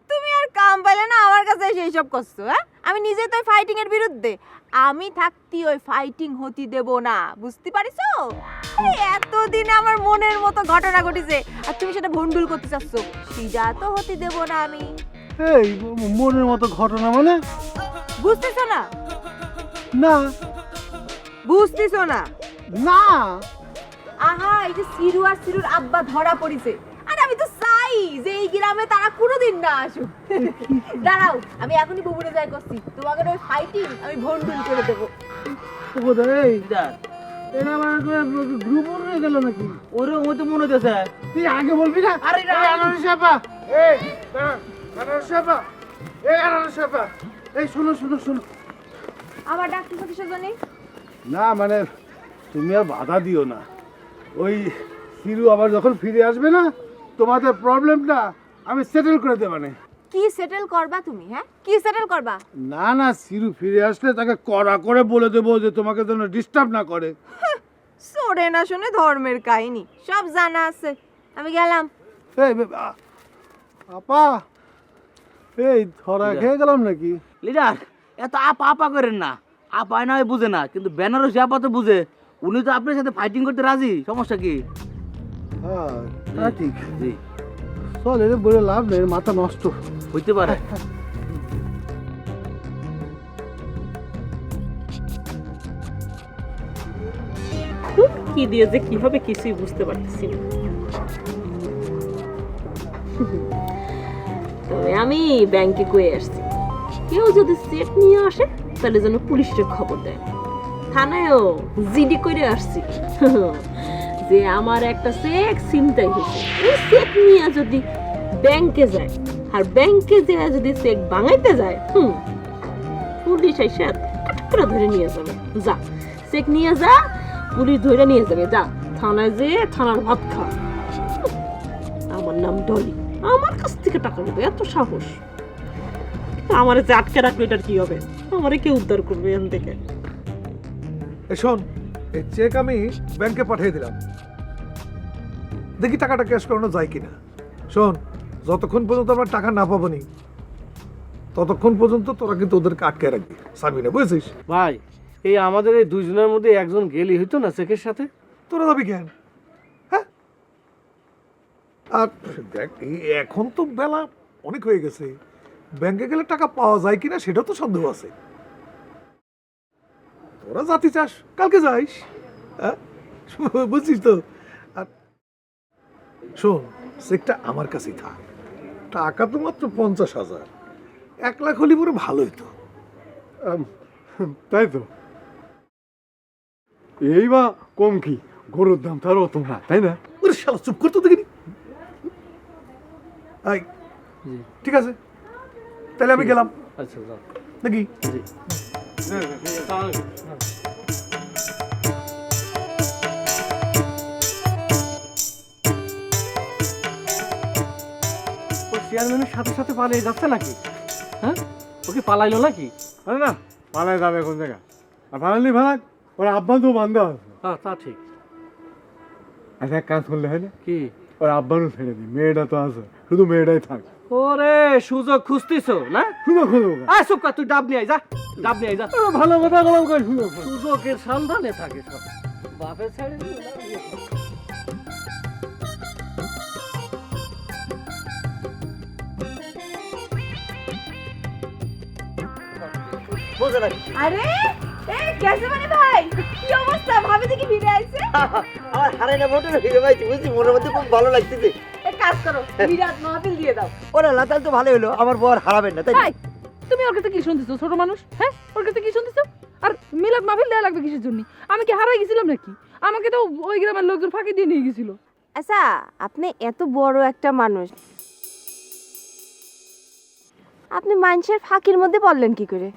তুমি আর কাম পাইলে না আমার কাছে এসে এইসব করছো? হ্যাঁ, আমি নিজে তো ফাইটিং এর বিরুদ্ধে। আমি থাকতি ওই ফাইটিং হতে দেব না, বুঝতে পারিছো? আরে এতদিন আমার মনের মতো ঘটনা ঘটেছে আর তুমি সেটা ভন্ডুল করতে চাচ্ছো, সেটা তো হতে দেব না আমি। এই মনের মতো ঘটনা মানে? বুঝতেছো না? না বুঝতেছো না? না। আহা, এই যে সিরু আর সিরুর আব্বা ধরা পড়িছে, আর আমি তো চাই যে এই গ্রামে তারা কোনোদিন না আসুক। দাঁড়াও, আমি এখনই বুবুরে যাই করছি, তোমাকে ওই ফাইটিং আমি ভন্ডুল করে দেবো। এই এরা আমার গ্রুপ হয়ে গেল নাকি? ওরে ও তো মনে হচ্ছে। তুই আগে বলবি না? আরে বেনারসি আপা, এই বেনারসি আপা, এই বেনারসি আপা, এই শোনো শোনো শোনো। আমার ডাক্তার কিসের জন্য? না মানে তুমি আর বাধা দিও না, ওই সিরু আবার যখন ফিরে আসবে না, তোমাদের প্রবলেমটা আমি সেটেল করে দেব। মানে কি সেটেল করবা তুমি? হ্যাঁ, কি সেটেল করবা? না না, সিরু ফিরে আসলে তাকে কড়া করে বলে দেবো যে তোমাকে যেন ডিস্টার্ব না করে। সরে না শুনে ধর্মের কাহিনী সব জানা আছে। আমি গেলাম। আপা, এই ধরা খেয়ে গেলাম নাকি? লিডার এত আপা আপা করেন না, আপায় না হয় বুঝে না, কিন্তু বেনারসি আপা তো বুঝে। উনি তো আপনার সাথে ফাইটিং করতে রাজি, সমস্যা কি? হ্যাঁ তা ঠিক। জি চল, এর বলে লাভ নেই, মাথা নষ্ট হইতে পারে। কি দিয়ে যে কি হবে কিছুই বুঝতে পারতেছি না। তবে আমি ব্যাংকে কয়ে আসছি, কেউ যদি চেক নিয়ে আসে তাহলে যেন পুলিশের খবর দেয়। থানায়ও জিডি করে আসছি যে আমার একটা চেক ছিনতাই হয়েছে। ওই চেক নিয়ে যদি ব্যাংকে যায় আর ব্যাংকে যেয়ে যদি চেক ভাঙাইতে যায়, পুলিশ এসে কাট করে ধরে নিয়ে যাবে। যা চেক নিয়ে যা, পুলিশ ধরে নিয়ে যাবে। যা থানায় যেয়ে থানার ভাত খা। আমার নাম ডলি, আমার কাছ থেকে টাকা নেবে এত সাহস? আমার যে আটকে রাখলো এটার কি হবে? আমারে কে উদ্ধার করবে এখান থেকে? শোন, এই চেক আমি ব্যাংকে পাঠিয়ে দিলাম, দেখি টাকাটা ক্যাশ করানো যায় কিনা। শোন, যতক্ষণ পর্যন্ত আমরা টাকা না পাবো নি ততক্ষণ পর্যন্ত তোরা কিন্তু ওদেরকে আটকে রাখবি, ছাড়বি না, বুঝেছিস? ভাই, এই আমাদের এই দুইজনের মধ্যে একজন গেলি হইতো না চেকের সাথে? তোরা যাবি কেন? হ্যাঁ, আর দেখ এখন তো বেলা অনেক হয়ে গেছে, ব্যাংকে গেলে টাকা পাওয়া যায় কিনা সেটা তো সন্দেহ আছে। তোরা জাতি চাস, কালকে যাইস, হ্যাঁ বুঝছিস তো? আর শোন, চেকটা আমার কাছেই থাক, টাকা তো মাত্র 50,000, 1 লাখ হলে পুরো ভালো হইতো। তাই তো, এই বা কম কি, গরুর দাম তার অত না, তাই না? ওরে শালা চুপ করতো দেখিনি। ঠিক আছে, তাহলে আমি গেলাম আচ্ছা যাও। নাকি? ওই চেয়ারম্যানের সাথে সাথে পালিয়ে যাচ্ছে নাকি? হ্যাঁ, ওকে পালাইলো নাকি? আরে না, পালায় যাবে কোন জায়গা? আর পালালি ভাড়া, ওর আব্বা তো বান্ধা আছে। হ্যাঁ তা ঠিক। আচ্ছা, এক কাজ করলে হয় না, কি? ওর আব্বারও ছেড়ে দিই, মেয়েটা তো আছে, শুধু মেয়েটাই থাক। ওরে সুযোগ খুঁজতিছো না? শুনো শুনো, আয় চুপ কর, তুই ডাব নিয়ে আয়, যা ডাব নিয়ে আয়, যা। ভালো কথা বললাম, কই শুনো। সুযোগের সন্ধানে থাকে সব, বাপের ছেড়ে দিও না। বোঝে না আরে এই কেসে মানে ভাই, কি অবস্থা? ভাবি দেখি ফিরে আইছে। আমার হারাই না মোটর ফিরে পাইছি, বুঝছি, মনের মধ্যে খুব ভালো লাগতেছে। এক কাজ করো, বিরাট মাহফিল দিয়ে দাও। ওরা না, তাহলে তো ভালো হলো, আমার বর হারাবেন না, তাই না? তুমি ওর কাছে কি শুনতেছো ছোট মানুষ? হ্যাঁ, ওর কাছে কি শুনতেছো? আর মিলাদ মাহফিল দেয়া লাগবে কিসের জন্য? আমি কি হারাই গেছিলাম নাকি? আমাকে তো ওই গ্রামের লোকজন ফাঁকি দিয়ে নিয়ে গেছিল। আচ্ছা, আপনি এত বড় একটা মানুষ, আপনি মানুষের ফাঁকির মধ্যে পড়লেন কি করে?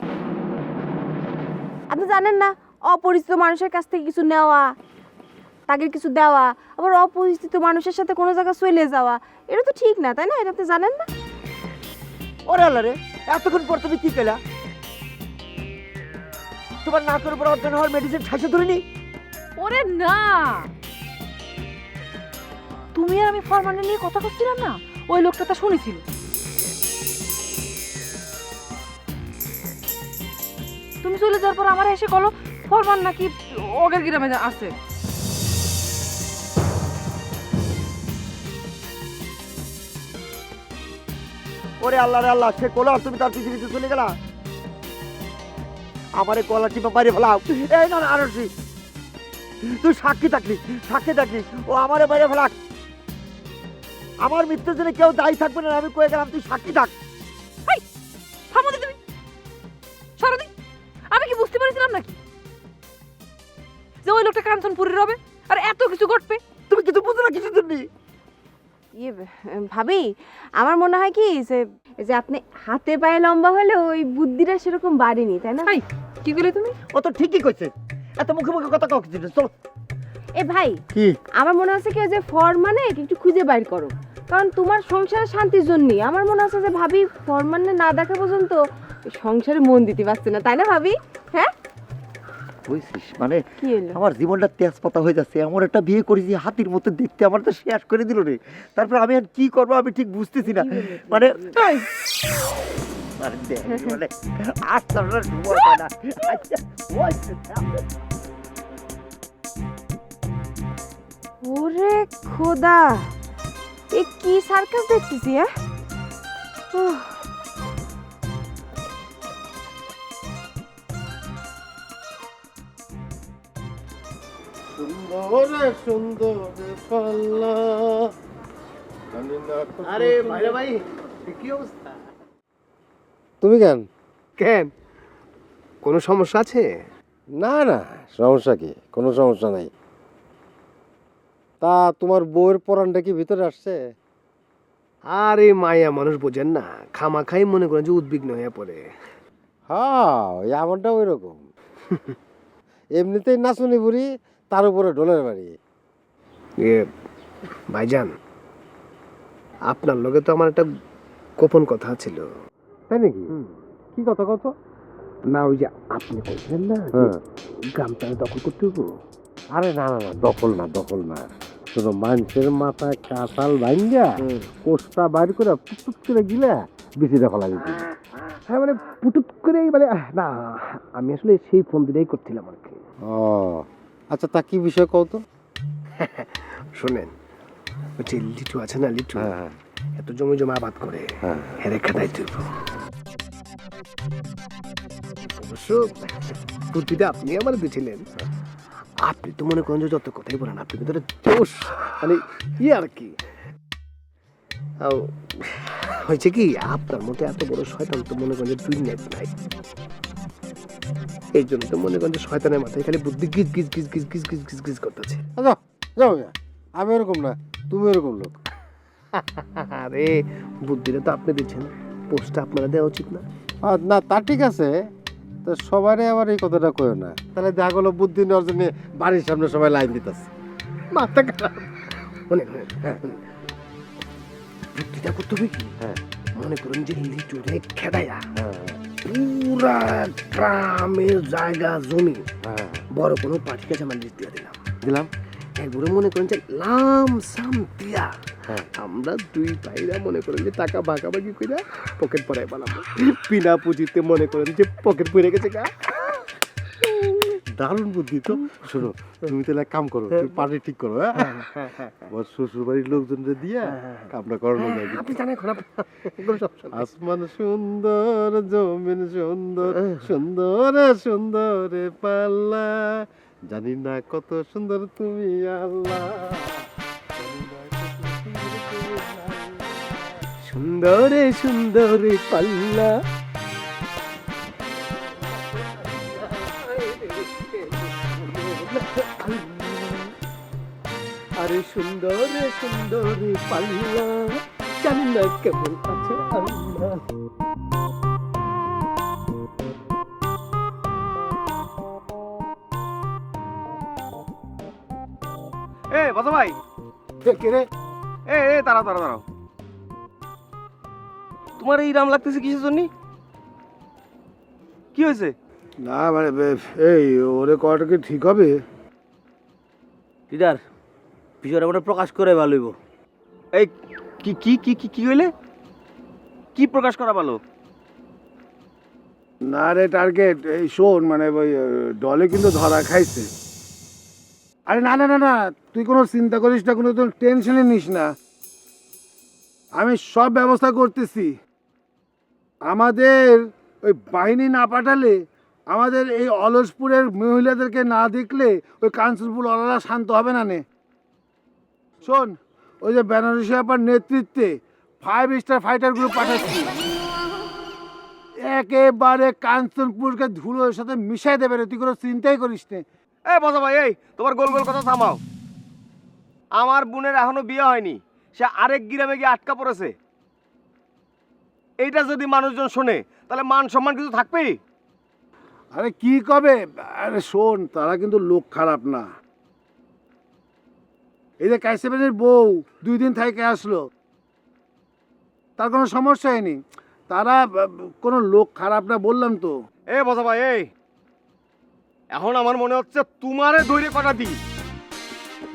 আপনি জানেন না অপরিচিত মানুষের কাছ থেকে কিছু নেওয়া, তাকে কিছু দেওয়া, আবার অপরিচিত মানুষের সাথে কোনো জায়গায় চলে যাওয়া, এটা তো ঠিক না, তাই না? এটা আপনি জানেন না? ওরে আল্লাহ রে, এতক্ষণ পর তুমি কি পেলা? তোমার নাকের উপর অজ্ঞান হওয়ার মেডিসিন ঠাসে ধরেনি? ওরে না, তুমি আর আমি ফরমানে নিয়ে কথা করছিলাম না, ওই লোকটা তা শুনেছিল। তুমি চলে যাওয়ার পর আমার এসে বলো ফরমান নাকি ওগের গ্রামে আছে। ওরে আল্লাহ রে আল্লাহ, সে কলার তুমি তার পৃথিবীতে চলে গেলা। আমার এই কলার টিপা বাইরে ফেলাও। এই না আরশি, তুই সাক্ষী থাকলি, ও আমারে বাইরে ফেলাক। আমার মৃত্যুর জন্য কেউ দায়ী থাকবে না, আমি কয়ে গেলাম, তুই সাক্ষী থাক। থামো দি তুমি, সরো দি। আমি কি বুঝতে পারছিলাম নাকি যে ওই লোকটা কাঞ্চনপুরের হবে আর এত কিছু ঘটবে? তুমি কিছু বুঝো না কিছু জন্য। ইয়ে ভাবি, আমার মনে হয় কি যে আপনি হাতে পায়ে লম্বা হলে ওই বুদ্ধিটা সেরকম বাড়েনি, তাই না? কি করলে তুমি? ও তো ঠিকই কইছে, এত মুখে মুখে কথা কও। এ ভাই, কি? আমার মনে হচ্ছে কি যে ফরমানে একটু খুঁজে বাইর করো, কারণ তোমার সংসারের শান্তির জন্যই আমার মনে আছে যে ভাবি ফরমানে না দেখা পর্যন্ত সংসারে মন দিতে পারছে না, তাই না ভাবি? হ্যাঁ বুঝছিস মানে কি হলো? আমার জীবনটা তেজপাতা হয়ে যাচ্ছে। এমন একটা বিয়ে করেছি হাতির মতো দেখতে, আমার তো শেষ করে দিল রে। তারপর আমি আর কি করবো আমি ঠিক বুঝতেছি না। মানে মানে দেখ, মানে আস্তে আস্তে ডুবো না। আচ্ছা, ওরে খোদা, এ কি সার্কাস দেখতেছি? হ্যাঁ সুন্দর সুন্দর পাল্লা। আরে ভাইরা ভাই, কি অবস্থা? তুমি কেন? কেন, কোনো সমস্যা আছে? না না, সমস্যা কি? কোনো সমস্যা নাই। তা তোমার বউয়ের পরানটা কি ভিতরে আসছে? আরে মায়া মানুষ বোঝেন না, খামাখাই মনে করেন যে উদ্বিগ্ন হয়ে পড়ে। হ্যাঁ, ওই আমারটা ওই রকম। এমনিতেই নাচুনি বুড়ি, তার উপরে ঢোলের বাড়ি। ভাইজান, আপনার লগে তো আমার একটা গোপন কথা ছিল। তাই নাকি? কি কথা কত? না ওই যে আপনি বলছেন না গ্রামটা দখল করতে হবো। আরে না না না, দখল না দখল না, শুধু মানুষের মাথায় কাঁঠাল ভাঙ্গা কোষ্টা বাইর করে পুটুট করে গিলা বেশি দখল লাগে। হ্যাঁ মানে পুটুট করে মানে না, আমি আসলে সেই ফোন দিলেই করছিলাম আর কি। ও আচ্ছা, তা কি বিষয় কও তো? শোনেন, ওই যে লিটু আছে না, লিটু হ্যাঁ এত জমি জমা আবাদ করে হ্যাঁ, হেরে খাটাই তুলব। অবশ্য বুদ্ধিটা আপনি আমার দিয়েছিলেন। আপনি তো মনে করেন যে যত কথাই বলেন আপনি কিন্তু দোষ মানে আর কি। হয়েছে কি, আপনার মতো এত বড় শয়তান তো মনে করেন যে দুই নেট নাই। এই জন্য তো মনে করেন যে শয়তানের মাথায় খালি বুদ্ধি গিজ গিজ গিজ গিজ গিজ গিজ গিজ গিজ করতেছে। যাও যাও, আমি এরকম না, তুমি এরকম লোক। আরে বুদ্ধিটা তো আপনি দিচ্ছেন, পোস্টটা আপনারা দেওয়া উচিত না? না তা ঠিক আছে, তো সবারই আবার এই কথাটা কইও না, তাহলে দেখা গেলো বুদ্ধি নেওয়ার জন্য বাড়ির সামনে সবাই লাইন দিতেছে। মাথা খারাপ। মনে করেন বুদ্ধিটা করতে হবে কি, মনে করেন যে লিচুরে খেদাইয়া পুরা গ্রামের জায়গা জমি বড় কোনো পার্টিকে আমার লিস্ট দিয়ে দিলাম। একবারে মনে করেন যে লাম সাম দিয়া আমরা দুই ভাইরা মনে করেন যে টাকা ভাগাভাগি করে পকেট পরাই বানাবো। বিনা পুঁজিতে মনে করেন যে পকেট পড়ে গেছে গা। দারুণ বুদ্ধি তো। শোনো, তুমি তাহলে এক কাম করো, তুমি পার্টি ঠিক করো। হ্যাঁ, আমার শ্বশুর বাড়ির লোকজনকে দিয়ে কামটা করানো যায়। আপনি জানেন আসমান সুন্দর, জমিন সুন্দর, সুন্দর সুন্দর পাল্লা, জানি না কত সুন্দর তুমি আল্লাহ, সুন্দরে সুন্দরে পাল্লা। আরে সুন্দরে সুন্দরে পাল্লা, জানি না কেমন আছে আল্লাহ। এ বাসা ভাই, কে রে? এ দাঁড়াও দাঁড়াও দাঁড়াও, তোমার এই রাম লাগতেছে কিসের জন্য? কি হয়েছে? না মানে এই ওরে করাটা কি ঠিক হবে? লিডার, বিষয়টা মানে প্রকাশ করে ভালো হইব। এই কি কি কি কি কি হইলে? কি প্রকাশ করা ভালো? না রে টার্গেট, এই শোন মানে ওই ডলে কিন্তু ধরা খাইছে। আরে না না না না, তুই কোনো চিন্তা করিস না, কোনো টেনশনে নিস না, আমি সব ব্যবস্থা করতেছি। আমাদের ওই বাহিনী না পাঠালে, আমাদের এই অলসপুরের মহিলাদেরকে না দেখলে ওই কাঞ্চনপুর অলারা শান্ত হবে না নে। শোন, ওই যে বেনারসি আপার নেতৃত্বে 5 স্টার ফাইটার গ্রুপ পাঠাচ্ছি, একেবারে কাঞ্চনপুরকে ধুলোর সাথে মিশাই দেবে রে, তুই কোনো চিন্তাই করিস নে। এ বাসা ভাই, এই তোমার গোল গোল কথা থামাও। আমার বোনের এখনো বিয়ে হয়নি, সে আরেক গ্রামে গিয়ে আটকা পড়েছে। এইটা যদি মানুষজন শোনে তাহলে মান সম্মান কিছু থাকবেই? আরে কি কবে? আরে শোন, তারা কিন্তু লোক খারাপ না। এই যে কাইসেবেনের বউ 2 দিন থেকে আসলো, তার কোনো সমস্যাই নেই। তারা কোনো লোক খারাপ না, বললাম তো। এ বসা ভাই, এই এখন আমার মনে হচ্ছে তোমারে দৈরে কটা দিই।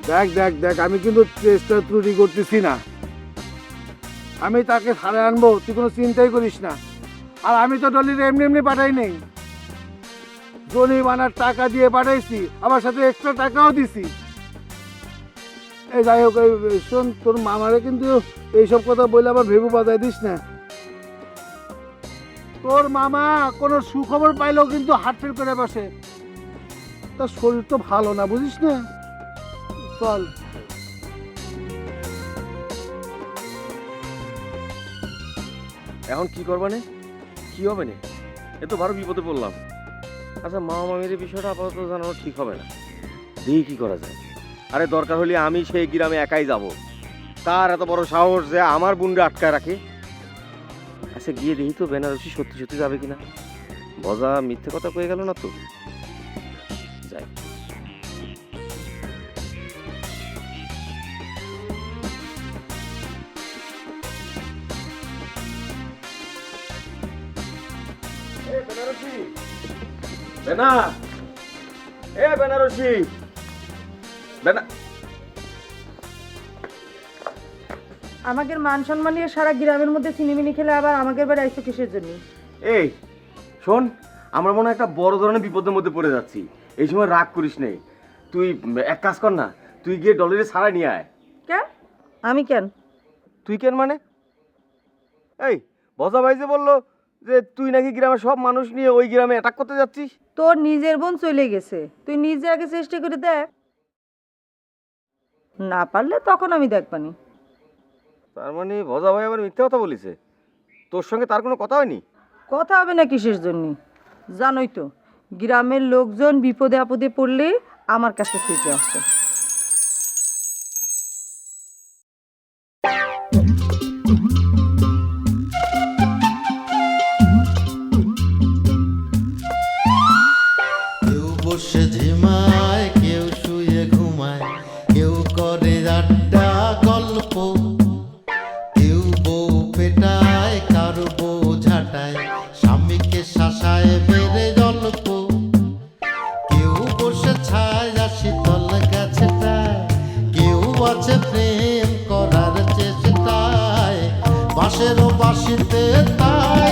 দেখ দেখ দেখ, আমি কিন্তু চেষ্টা ত্রুটি করতেছি না। আমি তাকে ছাড়ে আনবো, তুই কোনো চিন্তাই করিস না। আর আমি তো ডলির এমনি এমনি পাঠাই নেই, জনি বানার টাকা দিয়ে পাঠাইছি, আমার সাথে এক্সট্রা টাকাও দিছি। এই যাই হোক, শোন, তোর মামারে কিন্তু এইসব কথা বলে আবার ভেবু বাজাই দিস না। তোর মামা কোনো সুখবর পাইলেও কিন্তু হার্ট ফেল করে বসে। তার শরীর তো ভালো না, বুঝিস না। চল। এখন কি করবা নে? কি হবে না? এ তো বড় বিপদে পড়লাম। আচ্ছা, মামা মামির বিষয়টা আপাতত জানানো ঠিক হবে না, দেখি কি করা যায়। আরে দরকার হলে আমি সেই গ্রামে একাই যাব। তার এত বড় সাহস যে আমার বুনরে আটকায় রাখে। আচ্ছা, গিয়ে দেখি তো বেনারসি সত্যি সত্যি যাবে কিনা। ভজা মিথ্যে কথা কয়ে গেল না তো? যাই। বেনা, এ বেনারসি, বেনা। আমাদের মান সম্মান নিয়ে সারা গ্রামের মধ্যে চিনিমিনি খেলে আবার আমাদের বাড়ি আইসো কিসের জন্য? এই শোন, আমরা মনে হয় একটা বড় ধরনের বিপদের মধ্যে পড়ে যাচ্ছি। এই সময় রাগ করিস নে। তুই এক কাজ কর না, তুই গিয়ে ডলারে ছাড়া নিয়ে আয়। কেন? আমি কেন? তুই কেন মানে? এই ভজা ভাই যে বললো যে তুই নাকি গ্রামের সব মানুষ নিয়ে ওই গ্রামে অ্যাটাক করতে যাচ্ছিস। তোর নিজের বোন চলে গেছে, তুই নিজে আগে চেষ্টা করে দেখ, না পারলে তখন আমি দেখবানি। তার মানে ভজা ভাই আবার মিথ্যে কথা বলিছে? তোর সঙ্গে তার কোনো কথা হয়নি? কথা হবে না কিসের জন্য? জানোই তো, গ্রামের লোকজন বিপদে আপদে পড়লে আমার কাছে ছুটে আসে। কেউ বসে ঝিমায়, কেউ শুয়ে ঘুমায়, কেউ করে আড্ডা গল্প, কেউ বউ পেটায়, কারো বউ ঝাঁটায়, স্বামীকে শাসায় বেড়ে গল্প, কেউ বসে ছায় শীতল গাছটায়, কেউ আছে প্রেম করার চেষ্টায়, বাঁশেরও বাঁশিতে তাই